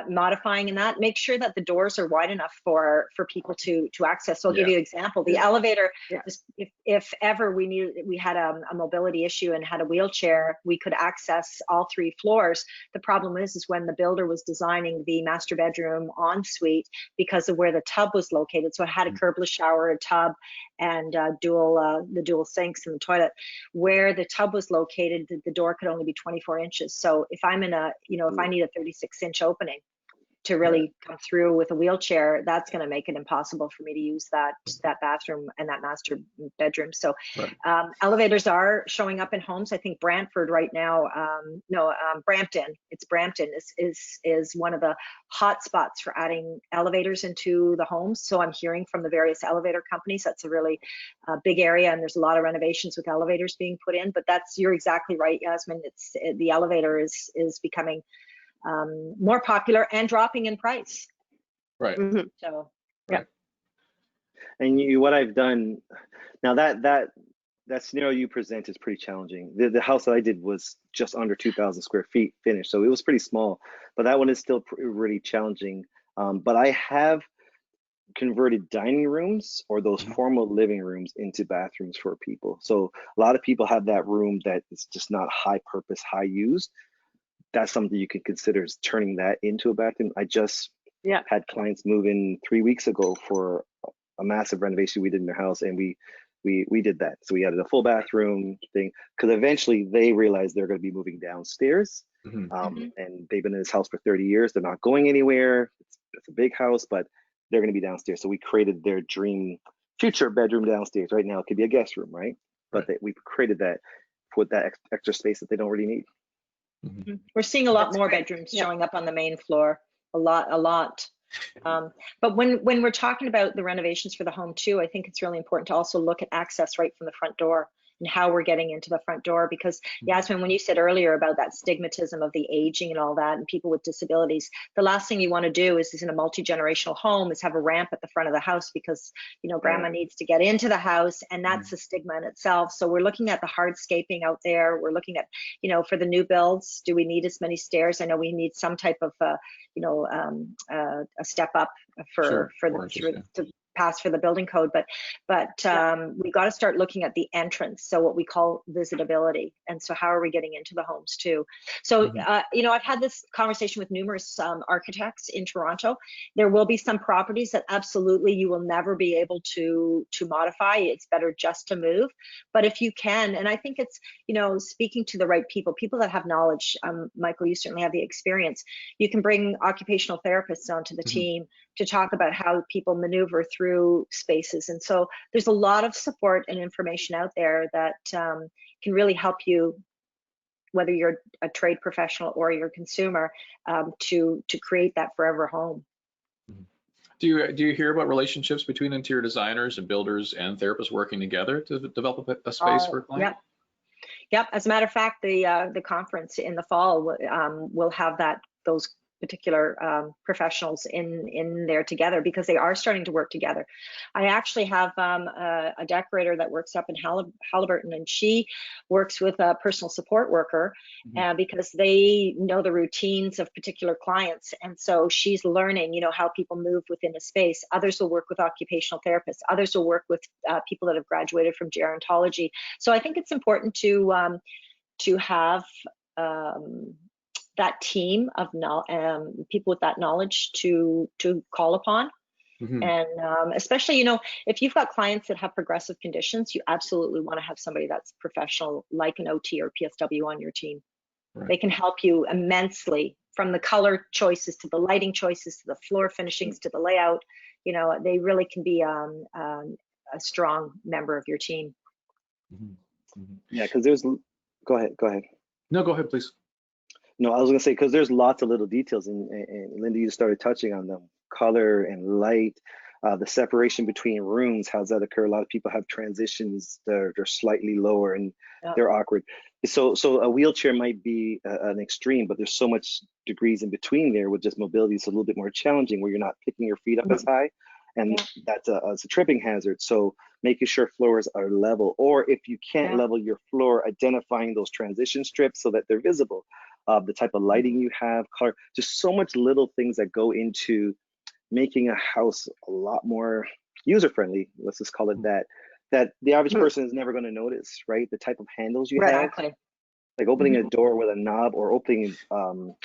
modifying in that, make sure that the doors are wide enough for people to access. So I'll give you an example. The elevator, if ever we had a mobility issue and had a wheelchair, we could access all 3 floors. The problem is when the builder was designing the master bedroom ensuite, because of where the tub was located, so it had a curbless shower, a tub, and the dual sinks in the toilet. Where the tub was located, the door could only be 24 inches. So if I'm in if I need a 36-inch opening to really come through with a wheelchair, that's going to make it impossible for me to use that bathroom and that master bedroom. So elevators are showing up in homes. I think Brantford right now, Brampton. It's Brampton is one of the hot spots for adding elevators into the homes. So I'm hearing from the various elevator companies that's a really big area, and there's a lot of renovations with elevators being put in. But you're exactly right, Yasmin. The elevator is becoming more popular and dropping in price. Right. So, right. And what I've done now, that scenario you present is pretty challenging. The house that I did was just under 2,000 square feet finished, so it was pretty small. But that one is still really challenging. But I have converted dining rooms or those formal living rooms into bathrooms for people. So a lot of people have that room that is just not high purpose, high used. That's something you could consider, is turning that into a bathroom. I just had clients move in 3 weeks ago for a massive renovation we did in their house, and we did that. So we added a full bathroom thing, because eventually they realized they're going to be moving downstairs. And they've been in this house for 30 years. They're not going anywhere. It's a big house, but they're going to be downstairs. So we created their dream future bedroom downstairs. Right now it could be a guest room, right? But we created that with that extra space that they don't really need. We're seeing a lot more bedrooms showing up on the main floor. A lot. But when we're talking about the renovations for the home too, I think it's really important to also look at access right from the front door and how we're getting into the front door. Because Yasmin, when you said earlier about that stigmatism of the aging and all that and people with disabilities, the last thing you want to do is in a multi-generational home is have a ramp at the front of the house, because grandma needs to get into the house, and that's a stigma in itself. So we're looking at the hardscaping out there. We're looking at, for the new builds, do we need as many stairs? I know we need some type of a step up for to pass for the building code, but we got to start looking at the entrance, so what we call visitability. And so how are we getting into the homes too? So I've had this conversation with numerous architects in Toronto. There will be some properties that absolutely you will never be able to modify. It's better just to move. But if you can, and I think it's speaking to the right people that have knowledge. Michael, you certainly have the experience. You can bring occupational therapists onto the team to talk about how people maneuver through spaces. And so there's a lot of support and information out there that can really help you, whether you're a trade professional or you're a consumer, to create that forever home. Do you hear about relationships between interior designers and builders and therapists working together to develop a space for a client? Yep. As a matter of fact, the conference in the fall will have those particular professionals in there together, because they are starting to work together. I actually have a decorator that works up in Halliburton, and she works with a personal support worker because they know the routines of particular clients. And so she's learning, how people move within a space. Others will work with occupational therapists. Others will work with people that have graduated from gerontology. So I think it's important to have that team of people with that knowledge to call upon. And especially, if you've got clients that have progressive conditions, you absolutely want to have somebody that's professional, like an OT or PSW on your team. They can help you immensely, from the color choices to the lighting choices to the floor finishings to the layout. They really can be a strong member of your team. Yeah, because there's, go ahead. No, go ahead, please. No, I was going to say, because there's lots of little details, and Linda, you started touching on them. Color and light, the separation between rooms, how does that occur? A lot of people have transitions that are slightly lower and they're awkward. So a wheelchair might be an extreme, but there's so much degrees in between there with just mobility. It's a little bit more challenging, where you're not picking your feet up as high, and that's a tripping hazard. So making sure floors are level, or if you can't level your floor, identifying those transition strips so that they're visible. The type of lighting you have, color, just so much little things that go into making a house a lot more user-friendly, let's just call it that the average person is never going to notice, right? The type of handles you have, like opening a door with a knob, or opening no,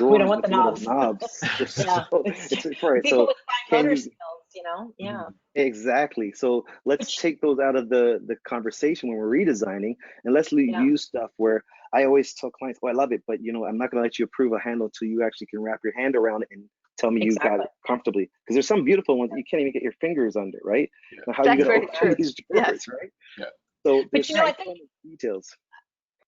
we don't want the knobs. It's for it. People so with fine motor skills, Exactly. So let's take those out of the conversation when we're redesigning, and let's use stuff where I always tell clients, I love it, but I'm not going to let you approve a handle until you actually can wrap your hand around it and tell me you got it comfortably. Because there's some beautiful ones that you can't even get your fingers under, right? Now, how are you going to open these drawers, right? Yeah. So but I think details.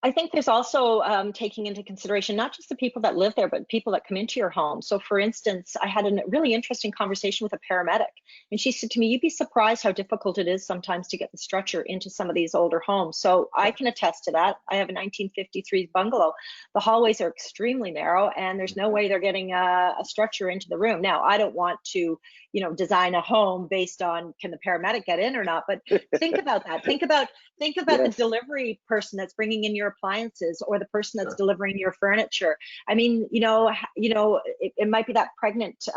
I think there's also taking into consideration not just the people that live there, but people that come into your home. So for instance, I had a really interesting conversation with a paramedic, and she said to me, you'd be surprised how difficult it is sometimes to get the stretcher into some of these older homes. So I can attest to that. I have a 1953 bungalow. The hallways are extremely narrow, and there's no way they're getting a stretcher into the room. Now, I don't want to, you know, design a home based on can the paramedic get in or not, but think about that. Think about the delivery person that's bringing in your appliances, or the person that's delivering your furniture. I mean, it might be that pregnant,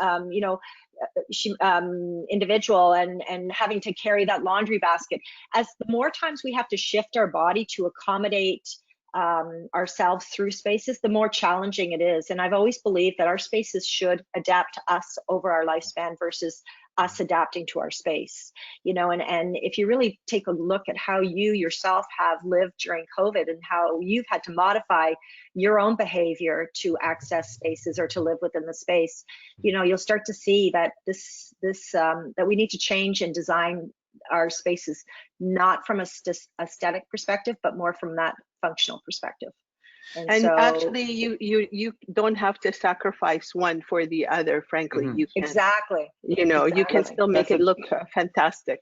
individual and having to carry that laundry basket. As the more times we have to shift our body to accommodate ourselves through spaces, the more challenging it is. And I've always believed that our spaces should adapt to us over our lifespan versus us adapting to our space, and if you really take a look at how you yourself have lived during COVID and how you've had to modify your own behavior to access spaces or to live within the space, you'll start to see that that we need to change and design our spaces, not from a aesthetic perspective, but more from that functional perspective. And so, actually, you don't have to sacrifice one for the other. Frankly, you can. Exactly. You can still make it look fantastic.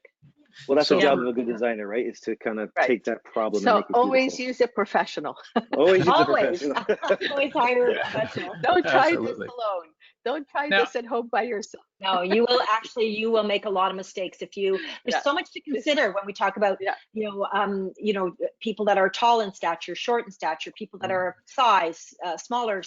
Well, that's the job of a good designer, right? Is to kind of take that problem. So and make it always use a professional. Always use a professional. Always hire a professional. Don't try this alone. Don't try this at home by yourself. No, you will make a lot of mistakes if you. There's so much to consider when we talk about people that are tall in stature, short in stature, people that are size, smaller,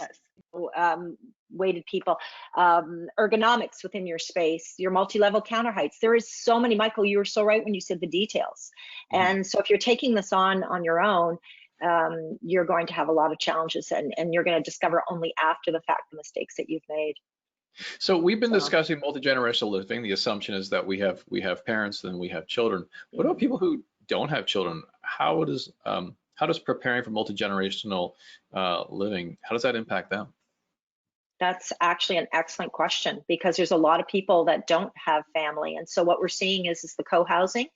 weighted people, ergonomics within your space, your multi-level counter heights. There is so many. Michael, you were so right when you said the details. And so if you're taking this on your own, you're going to have a lot of challenges, and you're going to discover only after the fact the mistakes that you've made. So we've been discussing multi-generational living. The assumption is that we have parents, then we have children. What about people who don't have children? How does preparing for multi-generational living, how does that impact them? That's actually an excellent question, because there's a lot of people that don't have family. And so what we're seeing is the co-housing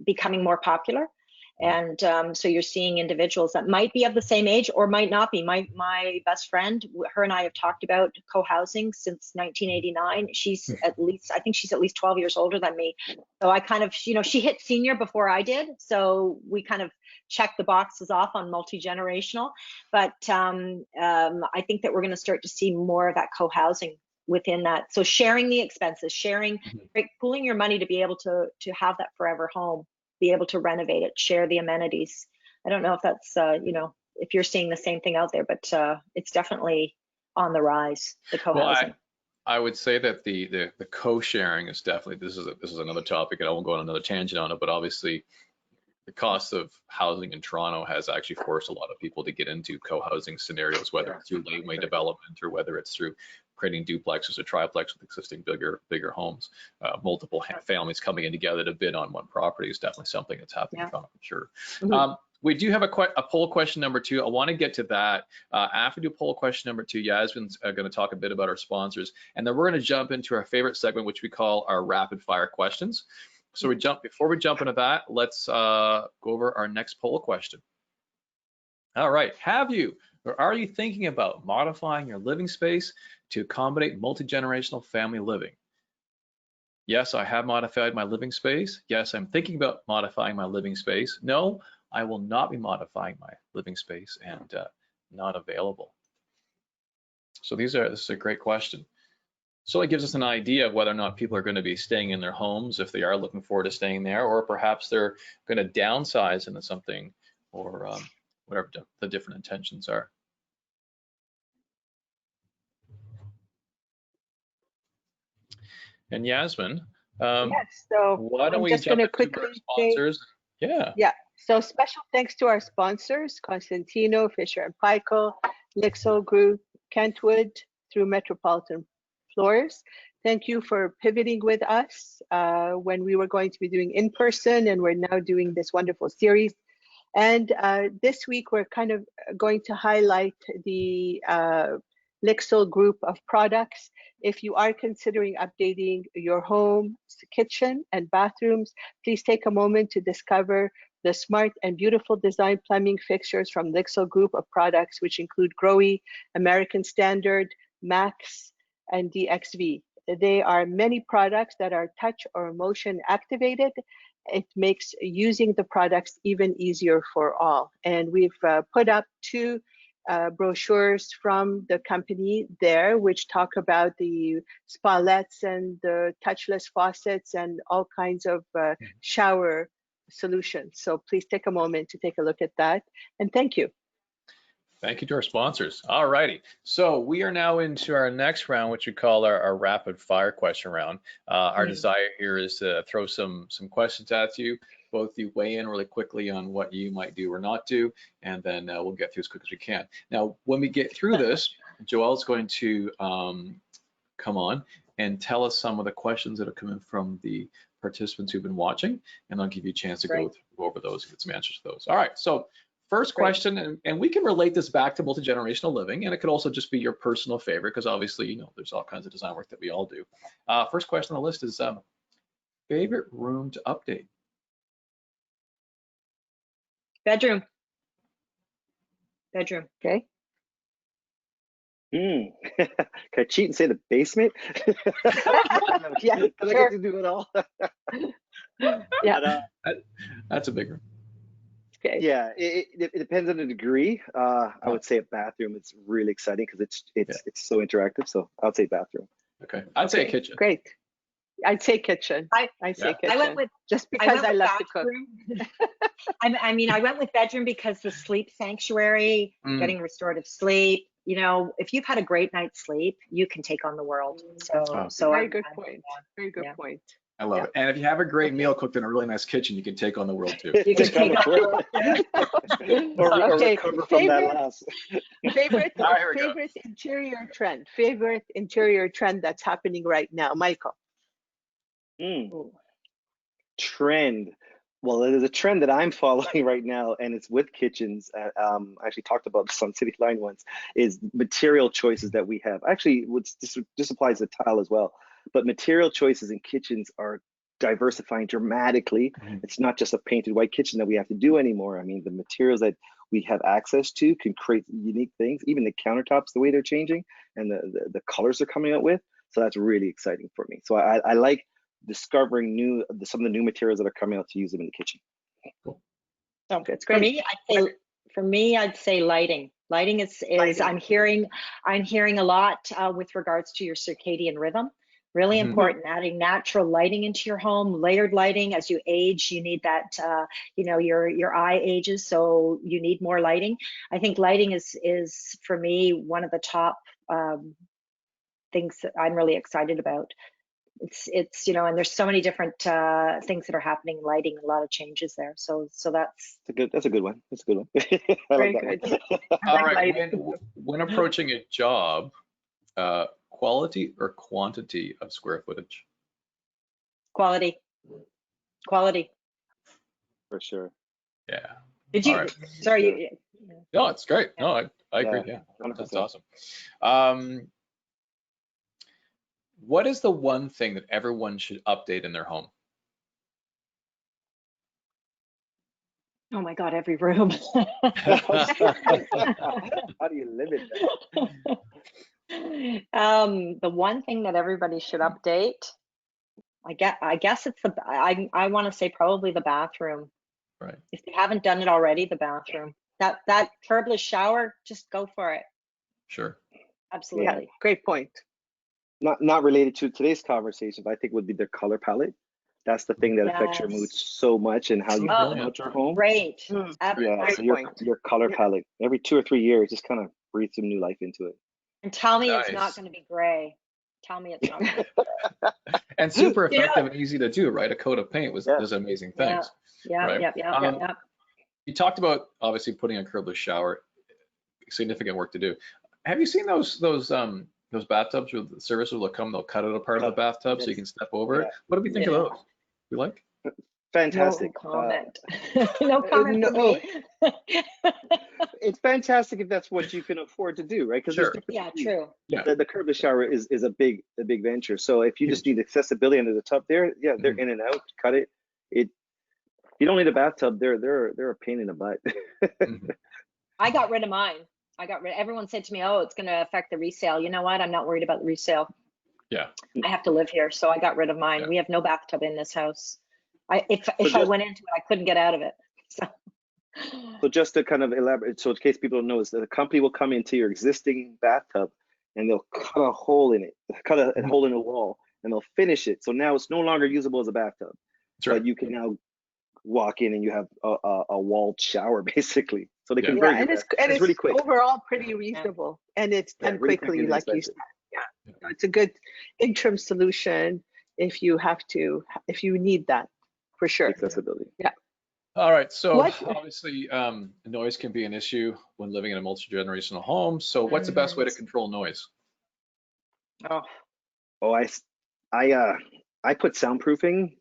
becoming more popular. And so you're seeing individuals that might be of the same age or might not be. My best friend, her and I have talked about co-housing since 1989. She's I think she's at least 12 years older than me. So I kind of, she hit senior before I did. So we kind of checked the boxes off on multi-generational. But I think that we're going to start to see more of that co-housing within that. So sharing the expenses, pooling your money to be able to have that forever home, be able to renovate it, share the amenities. I don't know if that's, if you're seeing the same thing out there, but it's definitely on the rise, the co-housing. Well, I would say that the co-sharing is definitely, this is another topic, and I won't go on another tangent on it, but obviously the cost of housing in Toronto has actually forced a lot of people to get into co-housing scenarios, whether it's through laneway development or whether it's through creating duplexes or triplex with existing bigger homes. Multiple families coming in together to bid on one property is definitely something that's happening in Toronto for sure. We do have a poll question number 2. I want to get to that. After we do poll question number 2, Yasmin's going to talk a bit about our sponsors, and then we're going to jump into our favorite segment, which we call our rapid fire questions. So before we jump into that, let's go over our next poll question. All right, have you or are you thinking about modifying your living space to accommodate multi-generational family living? Yes, I have modified my living space. Yes, I'm thinking about modifying my living space. No, I will not be modifying my living space, and not available. So this is a great question. So it gives us an idea of whether or not people are going to be staying in their homes, if they are looking forward to staying there, or perhaps they're going to downsize into something, or whatever the different intentions are. And Yasmin, yes, so why don't we jump into our sponsors? Yeah. So special thanks to our sponsors, Constantino, Fisher & Paykel, Lixo Group, Kentwood, through Metropolitan Floors. Thank you for pivoting with us when we were going to be doing in person, and we're now doing this wonderful series. And this week we're kind of going to highlight the Lixo group of products. If you are considering updating your home, kitchen, and bathrooms, please take a moment to discover the smart and beautiful design plumbing fixtures from Lixil Group of products, which include Growy, American Standard, Max, and DXV. There are many products that are touch or motion activated. It makes using the products even easier for all. And we've put up 2 brochures from the company there, which talk about the spalets and the touchless faucets and all kinds of shower solutions. So please take a moment to take a look at that. And thank you. Thank you to our sponsors. All righty. So we are now into our next round, which we call our rapid fire question round. Our desire here is to throw some questions at you. Both of you weigh in really quickly on what you might do or not do, and then we'll get through as quick as we can. Now, when we get through this, Joelle's going to come on and tell us some of the questions that have come in from the participants who've been watching, and I'll give you a chance to go over those and get some answers to those. All right, so first question, and we can relate this back to multi-generational living, and it could also just be your personal favorite, because obviously, you know, there's all kinds of design work that we all do. First question on the list is favorite room to update. Bedroom. Okay. Can I cheat and say the basement? Yeah, because I get to do it all. Yeah. That's a big room. Okay. Yeah, it depends on the degree. I would say a bathroom. It's really exciting because it's so interactive. So I would say bathroom. Okay, I'd say a kitchen. Great. I'd say kitchen. I'd say kitchen. I went with just because I love bathroom. to cook. I mean, I went with bedroom because the sleep sanctuary, getting restorative sleep. You know, if you've had a great night's sleep, you can take on the world. So Very good point. Very good point. I love it. And if you have a great meal cooked in a really nice kitchen, you can take on the world too. You can take on the world. or recover from that loss. Favorite interior trend. Favorite interior trend that's happening right now, Michael. Trend. Well, there's a trend that I'm following right now, and it's with kitchens. I actually talked about this on City Line once, is material choices that we have. Actually, this applies to tile as well, but material choices in kitchens are diversifying dramatically. It's not just a painted white kitchen that we have to do anymore. I mean, the materials that we have access to can create unique things. Even the countertops, the way they're changing, and the colors they're coming out with. So that's really exciting for me. So I like discovering some of the new materials that are coming out to use them in the kitchen. Cool. Oh, that's great. For me, I'd say lighting. Lighting is I'm hearing a lot with regards to your circadian rhythm. Really important, adding natural lighting into your home, layered lighting. As you age, you need that, you know, your eye ages, so you need more lighting. I think lighting is for me one of the top things that I'm really excited about. It's you know, and there's so many different things that are happening, lighting, a lot of changes there. So that's a good one. That's a good one. Very good. All right. When approaching a job, quality or quantity of square footage? Quality. For sure. Yeah. Did you? Right. Sorry. No, it's great. No, I agree. Yeah, 100%. That's awesome. What is the one thing that everyone should update in their home? Oh my God, every room. How do you limit that? The one thing that everybody should update, I guess it's I want to say probably the bathroom. Right. If you haven't done it already, the bathroom. That curbless shower, just go for it. Sure. Absolutely. Yeah, great point. Not related to today's conversation, but I think would be their color palette. That's the thing that affects your mood so much and how you feel about your home. Great. Yeah, so your color palette every 2 or 3 years just kind of breathe some new life into it. And tell me it's not going to be gray. Tell me it's not going to be gray. And super effective and easy to do, right? A coat of paint does amazing things. Yeah. You talked about obviously putting a curbless shower, significant work to do. Have you seen those bathtubs where the service will come, they'll cut it apart of the bathtub so you can step over it? What do we think of those? You like? Fantastic. No comment. No comment from me. It's fantastic if that's what you can afford to do, right? Because sure. True. Yeah. The curbless shower is a big venture. So if you just need accessibility under the tub they're in and out, cut it. You don't need a bathtub. They're a pain in the butt. I got rid of mine. Everyone said to me, "Oh, it's going to affect the resale." You know what? I'm not worried about the resale. Yeah. I have to live here, so I got rid of mine. Yeah. We have no bathtub in this house. If I went into it, I couldn't get out of it. So just to kind of elaborate, so in case people don't know, is that the company will come into your existing bathtub and they'll cut a hole in it, cut a hole in the wall, and they'll finish it. So now it's no longer usable as a bathtub, but you can now walk in and you have a walled shower basically. So they convert and it's really quick. Overall pretty reasonable, and it's done quickly, like you said. Yeah, it's a good interim solution if you need that, for sure. Accessibility. Yeah. All right, so obviously noise can be an issue when living in a multi-generational home. So what's the best way to control noise? I put soundproofing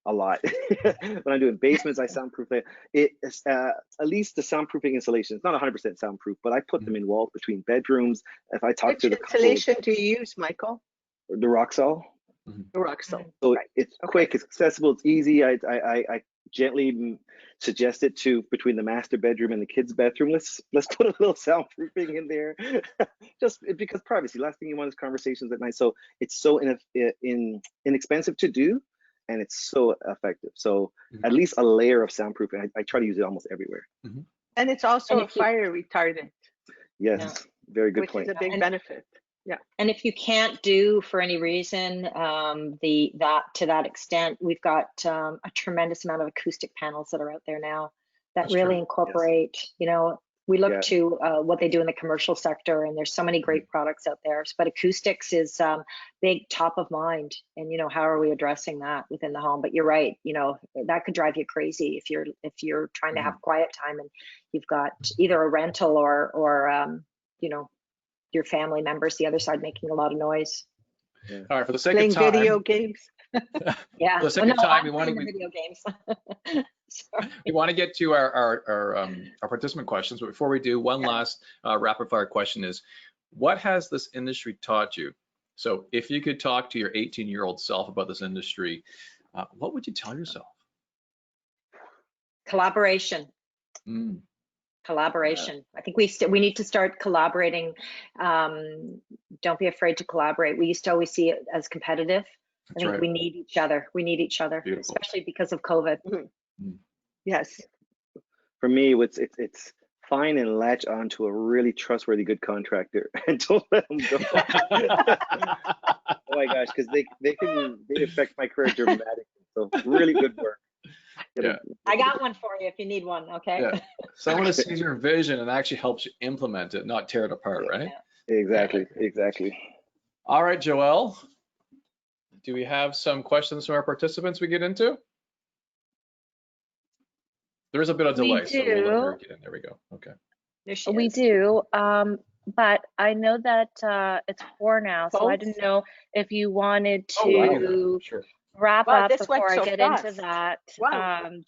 a lot. When I'm doing basements, I soundproof it. It's at least the soundproofing installation. It's not 100% soundproof, but I put them in walls between bedrooms. If I talk to the insulation do you use, Michael? The Roxol. The Roxol. So it's quick, it's accessible, it's easy. I gently suggest it to between the master bedroom and the kids' bedroom. Let's put a little soundproofing in there, just because privacy. Last thing you want is conversations at night. So it's so inexpensive to do, and it's so effective. So at least a layer of soundproofing. I try to use it almost everywhere. And it's also a fire retardant. Yes, very good point. Which is a big benefit. Yeah. And if you can't do for any reason to that extent, we've got a tremendous amount of acoustic panels that are out there now that really incorporate, we look to what they do in the commercial sector, and there's so many great products out there, but acoustics is big top of mind. And how are we addressing that within the home? But you're right, that could drive you crazy if you're trying to have quiet time and you've got either a rental or your family members the other side making a lot of noise. All right, for the sake of time, video games. Yeah, for the sake of time, we want to video games. We want to get to our participant questions, but before we do, one last rapid fire question is, what has this industry taught you? So if you could talk to your 18-year-old self about this industry, what would you tell yourself? Collaboration. Collaboration. I think we need to start collaborating. Don't be afraid to collaborate. We used to always see it as competitive. I think we need each other. We need each other, especially because of COVID. Yes. For me, it's find and latch on to a really trustworthy, good contractor and don't let them go. Oh my gosh, because they affect my career dramatically. So really good work. I got one for you if you need one. Okay. Someone who sees your vision and actually helps you implement it, not tear it apart, right? Exactly. All right, Joelle, do we have some questions from our participants we get into? There is a bit of delay, so we'll let her get in. There we go. Okay. We do, but I know that it's 4 now, so I didn't know if you wanted to wrap up before I get into that,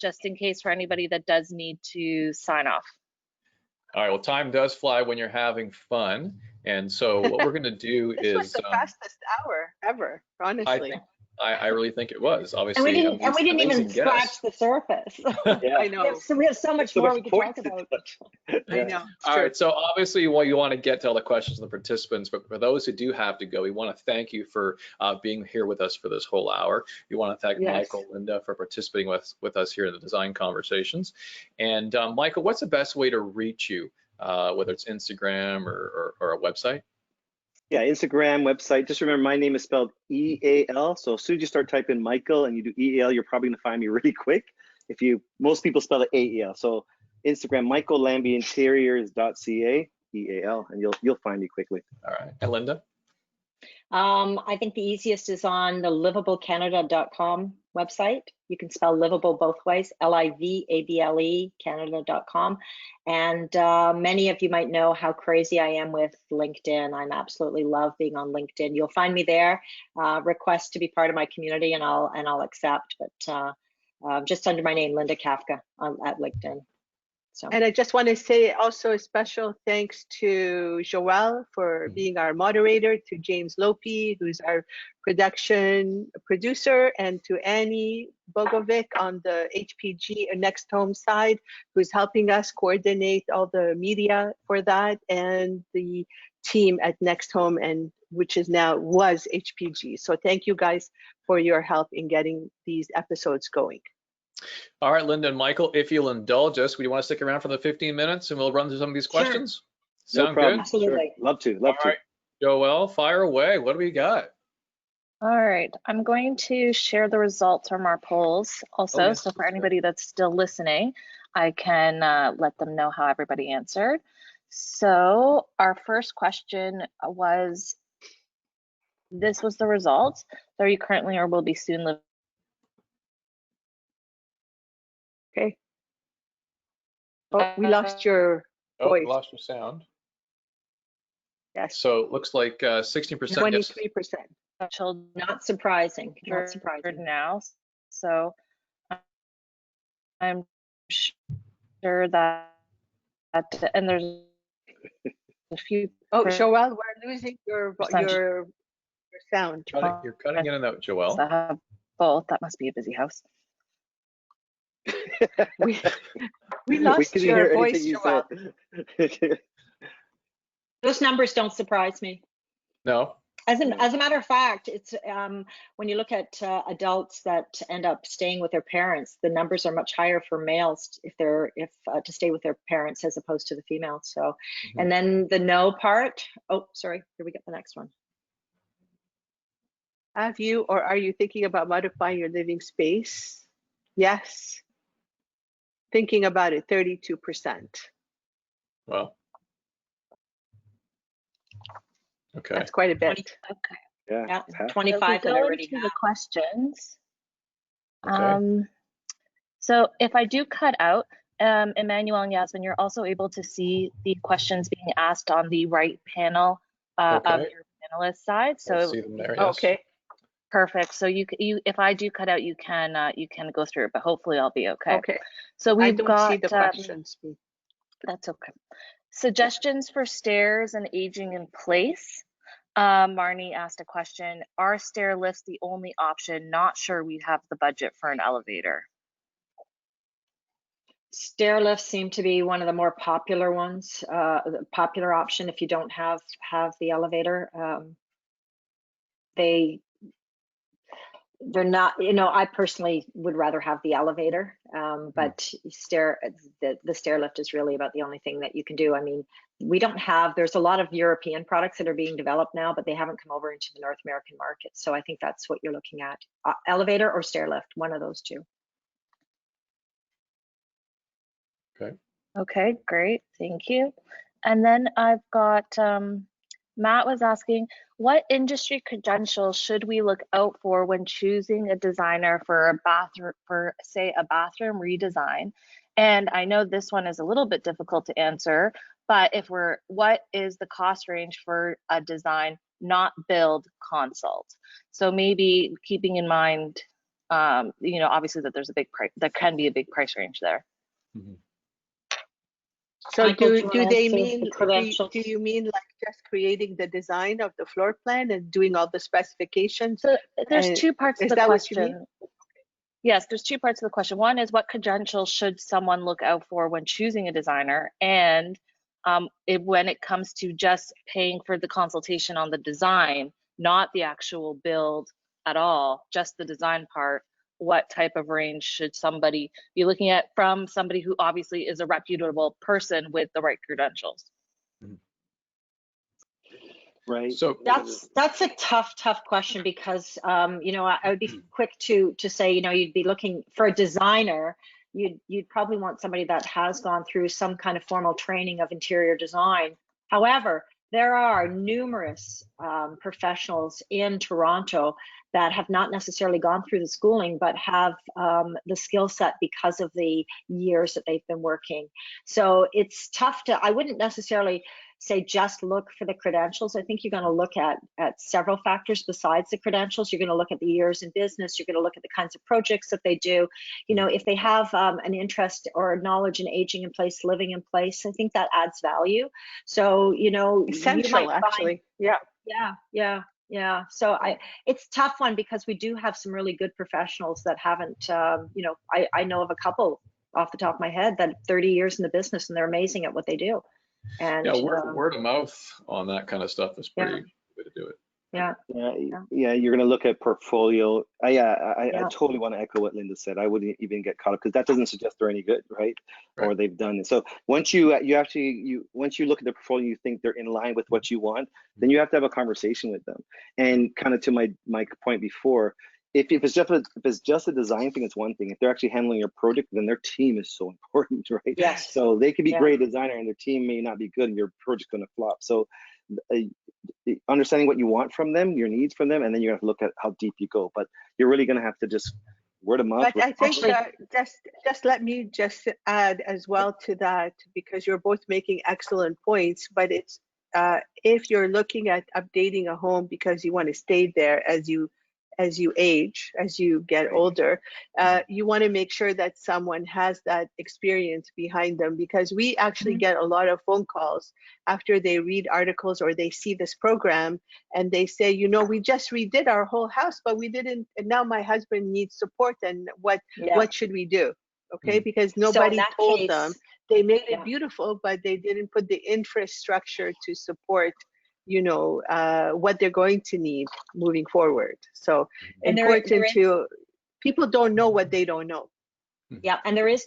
just in case for anybody that does need to sign off. All right, well, time does fly when you're having fun. And so what we're going to do this was the fastest hour ever, honestly. I really think it was, obviously. And we didn't even scratch the surface. I know. So we have so much more we could talk about. I know. All right, so obviously, you want to get to all the questions of the participants, but for those who do have to go, we want to thank you for being here with us for this whole hour. We want to thank Michael, Linda, for participating with us here in the Design Conversations. And Michael, what's the best way to reach you, whether it's Instagram or a website? Yeah, Instagram, website. Just remember, my name is spelled E-A-L. So as soon as you start typing Michael and you do E-A-L, you're probably gonna find me really quick. Most people spell it A-E-L. So Instagram, michaellambinteriors.ca, E-A-L, and you'll find me quickly. All right, and Linda? I think the easiest is on the livablecanada.com website. You can spell livable both ways, L-I-V-A-B-L-E, Canada.com. And many of you might know how crazy I am with LinkedIn. I absolutely love being on LinkedIn. You'll find me there. Request to be part of my community, and I'll accept. But just under my name, Linda Kafka, at LinkedIn. So. And I just want to say also a special thanks to Joelle for being our moderator, to James Lopi, who's our production producer, and to Annie Bogovic on the HPG Next Home side, who's helping us coordinate all the media for that, and the team at Next Home, and which is now was HPG. So thank you guys for your help in getting these episodes going. All right, Linda and Michael, if you'll indulge us, we want to stick around for the 15 minutes and we'll run through some of these questions. Sure. Sound no problem. good? Absolutely. Sure. Love to. All right, Joelle, fire away. What do we got? All right, I'm going to share the results from our polls also. Yes, so for anybody that's still listening, I can let them know how everybody answered. So our first question was, this was the results. Are you currently or will be soon living? Okay. Oh, we lost your voice. Oh, lost your sound. Yes. So it looks like 16%. 23%. Children, not surprising. Not surprising now. So I'm sure that, and there's a few. Oh, Joelle, we're losing your sound. You're cutting in and out, Joelle. So I have both. That must be a busy house. we lost your voice, Joelle. Those numbers don't surprise me. No. As a matter of fact, it's when you look at adults that end up staying with their parents, the numbers are much higher for males if to stay with their parents as opposed to the females. So, and then the no part. Oh, sorry. Here we get the next one. Have you or are you thinking about modifying your living space? Yes. Thinking about it, 32%. Wow. Okay. That's quite a bit. Okay. Yeah, 25 that already have. The questions. Okay. So if I do cut out, Emmanuel and Yasmin, you're also able to see the questions being asked on the right panel of your panelist side. So I see them there, yes. Okay. Perfect. So you if I do cut out, you can go through it, but hopefully I'll be okay. Okay. So we've got see the questions. That's okay. Suggestions for stairs and aging in place. Marnie asked a question. Are stair lifts the only option? Not sure we have the budget for an elevator. Stair lifts seem to be one of the more popular ones, the popular option if you don't have the elevator. They're not, I personally would rather have the elevator, but the stair lift is really about the only thing that you can do. I mean, there's a lot of European products that are being developed now, but they haven't come over into the North American market. So I think that's what you're looking at, elevator or stair lift, one of those two. Okay. Okay, great, thank you. And then I've got, Matt was asking, what industry credentials should we look out for when choosing a designer for a bathroom, say a bathroom redesign? And I know this one is a little bit difficult to answer, but what is the cost range for a design, not build, consult? So maybe keeping in mind, obviously that there's there can be a big price range there. So do you mean like just creating the design of the floor plan and doing all the specifications? So there's two parts of the question. Okay. Yes, there's two parts of the question. One is what credentials should someone look out for when choosing a designer? And when it comes to just paying for the consultation on the design, not the actual build at all, just the design part, what type of range should somebody be looking at from somebody who obviously is a reputable person with the right credentials? Right. So that's a tough question because I would be quick to say you'd be looking for a designer. You'd probably want somebody that has gone through some kind of formal training of interior design. However, there are numerous professionals in Toronto that have not necessarily gone through the schooling, but have the skill set because of the years that they've been working. So it's tough I wouldn't necessarily say just look for the credentials. I think you're going to look at several factors besides the credentials. You're going to look at the years in business. You're going to look at the kinds of projects that they do. You know, if they have an interest or knowledge in aging in place, living in place, I think that adds value. So, you know, essential, actually. Yeah. So it's a tough one because we do have some really good professionals that haven't, you know, I know of a couple off the top of my head that 30 years in the business and they're amazing at what they do. And yeah, word of mouth on that kind of stuff is pretty good to do it. Yeah. You're going to look at portfolio. I totally want to echo what Linda said. I wouldn't even get caught up because that doesn't suggest they're any good, right? Or they've done it. So once you once you look at the portfolio, you think they're in line with what you want, then you have to have a conversation with them. And kind of to my point before, if it's just a design thing, it's one thing. If they're actually handling your project, then their team is so important, right? Yes. So they could be great designer and their team may not be good and your project's going to flop. So understanding what you want from them, your needs from them, and then you have to look at how deep you go. But you're really going to have to just word of mouth. But I think just let me just add as well to that, because you're both making excellent points. But it's if you're looking at updating a home because you want to stay there as you age, as you get older, you want to make sure that someone has that experience behind them, because we actually get a lot of phone calls after they read articles or they see this program and they say, you know, we just redid our whole house, but we didn't, and now my husband needs support, and what should we do? Okay, because nobody told them. They made it beautiful, but they didn't put the infrastructure to support, you know, what they're going to need moving forward. So important to, people don't know what they don't know. Yeah, and there is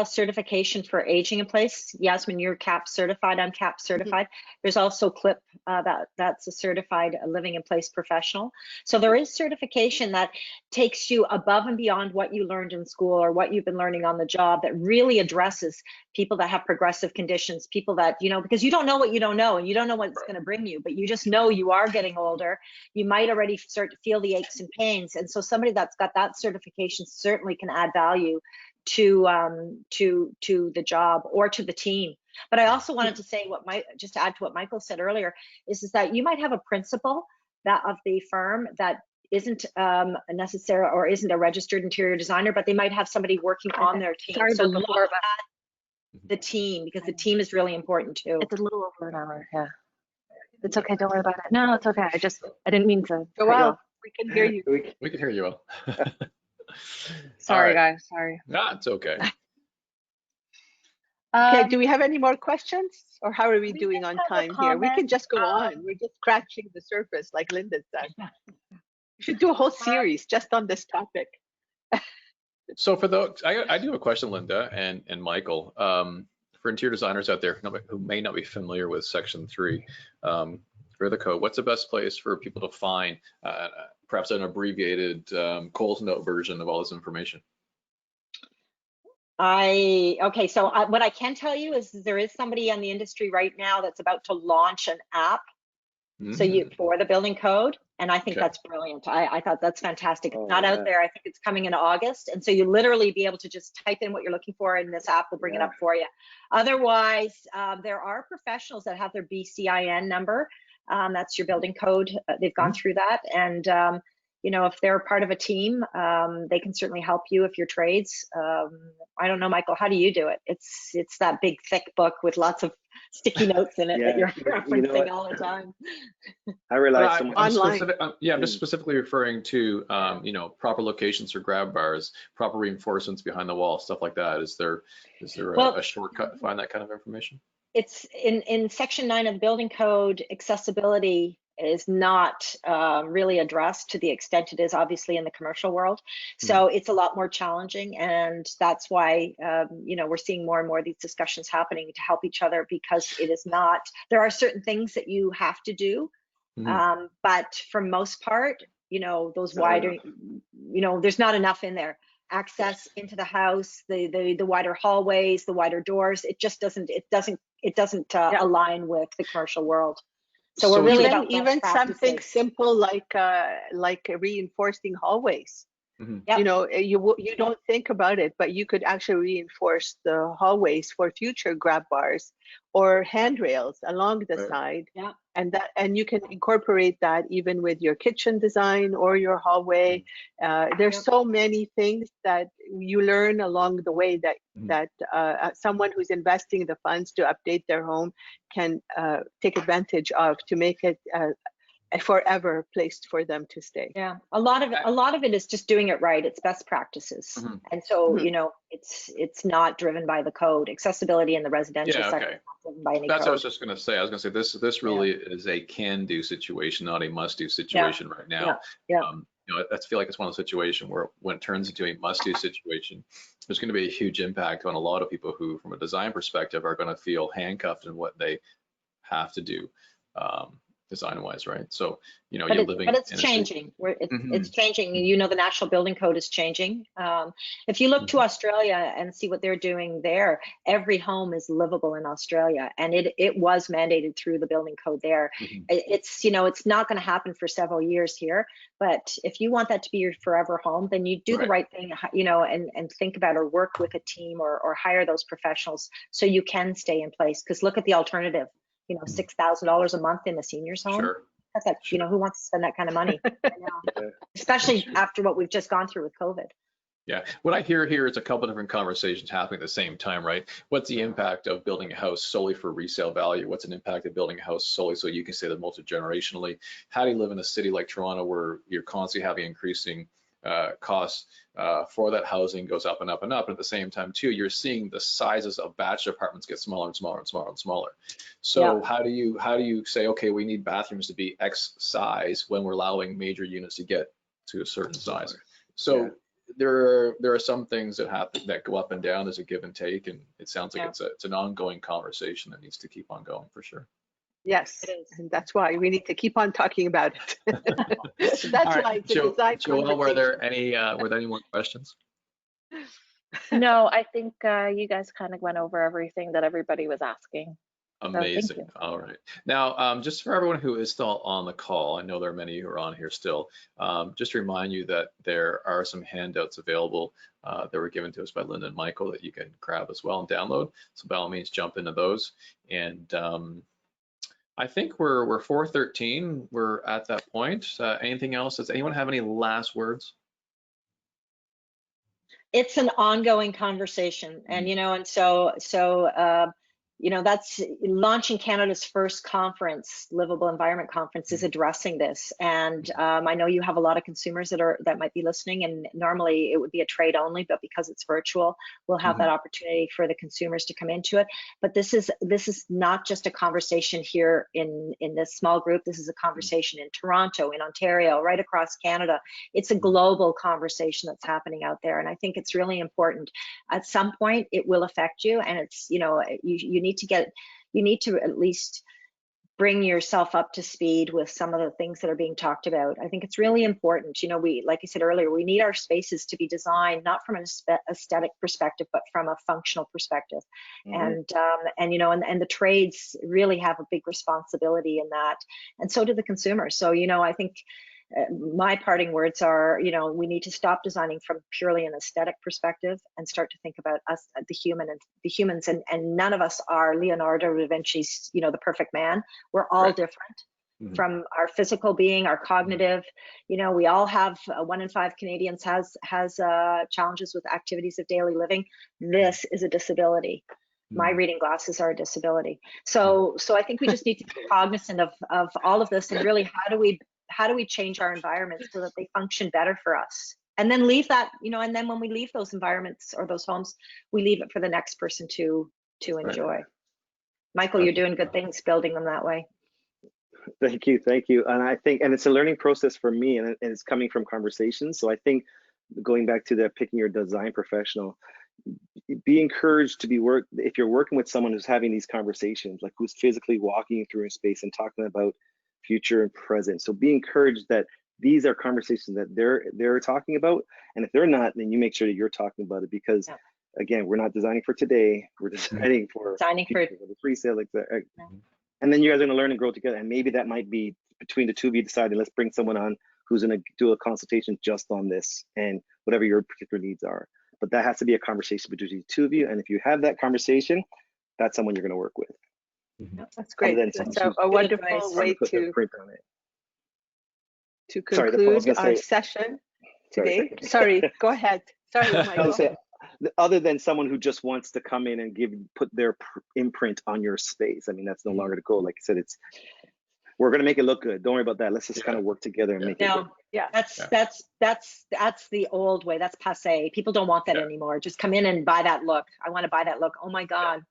certification for aging in place. Yasmin, you're CAP certified. I'm CAP certified. There's also CLIP, that's a certified living in place professional. So there is certification that takes you above and beyond what you learned in school or what you've been learning on the job, that really addresses people that have progressive conditions, people that, you know, because you don't know what you don't know and you don't know what it's going to bring you, but you just know you are getting older. You might already start to feel the aches and pains. And so somebody that's got that certification certainly can add value to the job or to the team. But I also wanted to say just to add to what Michael said earlier, is that you might have a principal of the firm that isn't necessary or isn't a registered interior designer, but they might have somebody working on their team. So look at the team, because the team is really important too. It's a little over an hour. Yeah, it's okay. Don't worry about it. No, it's okay. I didn't mean to. Well, we can hear you. We can hear you well. Sorry, guys. Sorry. No, it's okay. Okay, do we have any more questions, or how are we doing on time here? We can just go on. We're just scratching the surface, like Linda said. We should do a whole series just on this topic. So for those, I do have a question, Linda and Michael, for interior designers out there who may not be familiar with Section 3 for the code. What's the best place for people to find perhaps an abbreviated Coles Note version of all this information? Okay, so what I can tell you is there is somebody in the industry right now that's about to launch an app for the building code, and I think that's brilliant. I thought that's fantastic. It's not out there. I think it's coming in August, and so you literally be able to just type in what you're looking for, and this app will bring it up for you. Otherwise, there are professionals that have their BCIN number. That's your building code. They've gone through that, and you know, if they're part of a team, they can certainly help you if you're trades. I don't know, Michael, how do you do it? It's that big thick book with lots of sticky notes in it that you're referencing all the time. I rely online. I'm just specifically referring to you know, proper locations for grab bars, proper reinforcements behind the wall, stuff like that. Is there a shortcut to find that kind of information? It's in Section 9 of the building code. Accessibility is not really addressed to the extent it is obviously in the commercial world. So it's a lot more challenging, and that's why you know, we're seeing more and more of these discussions happening to help each other, because it is not, there are certain things that you have to do, but for most part, you know, those wider, you know, there's not enough in there. Access into the house, the wider hallways, the wider doors, it just doesn't align with the commercial world. So we're really about even something simple like reinforcing hallways. Yep. You know, you don't think about it, but you could actually reinforce the hallways for future grab bars or handrails along the side. Yeah. And you can incorporate that even with your kitchen design or your hallway. There's so many things that you learn along the way that someone who's investing the funds to update their home can take advantage of to make it a forever place for them to stay. Yeah, a lot of it is just doing it right. It's best practices, and so you know, it's not driven by the code. Accessibility in the residential sector is not driven by any That's code. what I was just going to say. I was going to say this really is a can-do situation, not a must-do situation right now. You know, I feel like it's one of those situations where when it turns into a must-do situation, there's going to be a huge impact on a lot of people who, from a design perspective, are going to feel handcuffed in what they have to do. Design-wise, right? So, you know, but it's changing. It's changing. You know, the National Building Code is changing. If you look to Australia and see what they're doing there, every home is livable in Australia, and it was mandated through the building code there. It's, you know, it's not going to happen for several years here, but if you want that to be your forever home, then you do the right thing, you know, and think about or work with a team or hire those professionals so you can stay in place. Because look at the alternative. You know, $6,000 a month in a senior's home. That's like, you know, who wants to spend that kind of money? Especially after what we've just gone through with COVID. Yeah, what I hear here is a couple different conversations happening at the same time, right? What's the impact of building a house solely for resale value? What's an impact of building a house solely so you can say that multi-generationally? How do you live in a city like Toronto where you're constantly having increasing costs for that housing goes up and up and up. And at the same time too, you're seeing the sizes of bachelor apartments get smaller and smaller and smaller and smaller. So how do you say, okay, we need bathrooms to be X size when we're allowing major units to get to a certain size? So there are some things that go up and down as a give and take, and it sounds like it's an ongoing conversation that needs to keep on going for sure. Yes, and that's why we need to keep on talking about it. That's why it's a design Joelle, were there any more questions? No, I think you guys kind of went over everything that everybody was asking. Amazing. So all right. Now, just for everyone who is still on the call, I know there are many who are on here still, just to remind you that there are some handouts available that were given to us by Linda and Michael that you can grab as well and download. So by all means, jump into those. And I think we're 4:13. We're at that point. Anything else? Does anyone have any last words? It's an ongoing conversation, and you know, and so you know, that's launching Canada's first conference, Livable Environment Conference, is addressing this. And I know you have a lot of consumers that might be listening, and normally it would be a trade only, but because it's virtual, we'll have that opportunity for the consumers to come into it. But this is not just a conversation here in this small group. This is a conversation in Toronto, in Ontario, right across Canada. It's a global conversation that's happening out there, and I think it's really important. At some point, it will affect you, and it's, you know, you need to at least bring yourself up to speed with some of the things that are being talked about. I think it's really important. You know, like I said earlier, we need our spaces to be designed not from an aesthetic perspective, but from a functional perspective. And you know, and the trades really have a big responsibility in that, and so do the consumers. So, you know, I think my parting words are, you know, we need to stop designing from purely an aesthetic perspective and start to think about us, the humans, and none of us are Leonardo da Vinci's, you know, the perfect man. We're all different from our physical being, our cognitive. You know, we all have 1 in 5 Canadians has challenges with activities of daily living. This is a disability. My reading glasses are a disability. So I think we just need to be cognizant of all of this, and really, how do we change our environments so that they function better for us? And then leave that, you know, and then when we leave those environments or those homes, we leave it for the next person to enjoy. Michael, you're doing good things building them that way. Thank you. And I think, and it's a learning process for me, and it's coming from conversations. So I think going back to that, picking your design professional, be encouraged to if you're working with someone who's having these conversations, like who's physically walking through a space and talking about future and present. So be encouraged that these are conversations that they're talking about, and if they're not, then you make sure that you're talking about it, because again, we're not designing for today, we're designing for the pre-sale, like that. And then you guys are going to learn and grow together, and maybe that might be between the two of you deciding, let's bring someone on who's going to do a consultation just on this and whatever your particular needs are. But that has to be a conversation between the two of you. And if you have that conversation, that's someone you're going to work with. That's great. That's a wonderful way to conclude our session today. Sorry, go ahead. Sorry, Michael. Other than someone who just wants to come in and put their imprint on your space. I mean, that's no longer the goal. Like I said, we're going to make it look good. Don't worry about that. Let's just kind of work together and make it good. Yeah, that's the old way. That's passé. People don't want that anymore. Just come in and buy that look. I want to buy that look. Oh my God.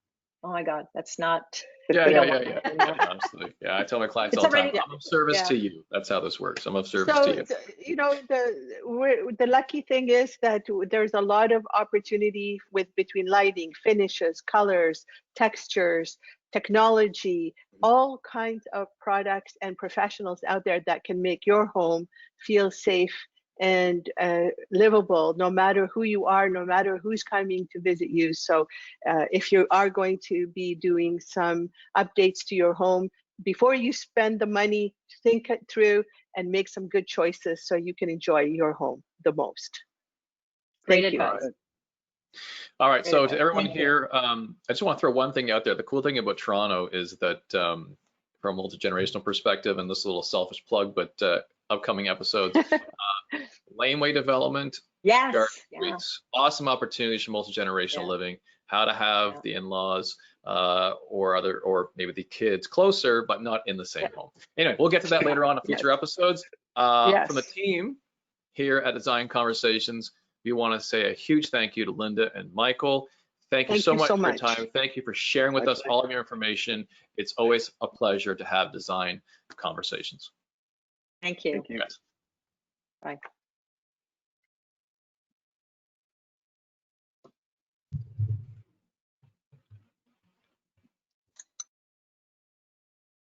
That's not. Absolutely. Yeah, I tell my clients all the time, I'm of service to you. That's how this works. I'm of service to you. You know, the lucky thing is that there's a lot of opportunity between lighting, finishes, colors, textures, technology, all kinds of products and professionals out there that can make your home feel safe and livable, no matter who you are, no matter who's coming to visit you. So if you are going to be doing some updates to your home, before you spend the money, think it through and make some good choices so you can enjoy your home the most. Great advice. All right, so to everyone here, I just want to throw one thing out there. The cool thing about Toronto is that from a multi-generational perspective, and this is a little selfish plug, but upcoming episodes, laneway development, streets, awesome opportunities for multi-generational living, how to have the in-laws or maybe the kids closer, but not in the same home. Anyway, we'll get to that later on in future episodes. From the team here at Design Conversations, we want to say a huge thank you to Linda and Michael. Thank you so much for your time. Thank you for sharing with us all of your information. It's always a pleasure to have Design Conversations. Thank you. Thank you. Guys. Bye.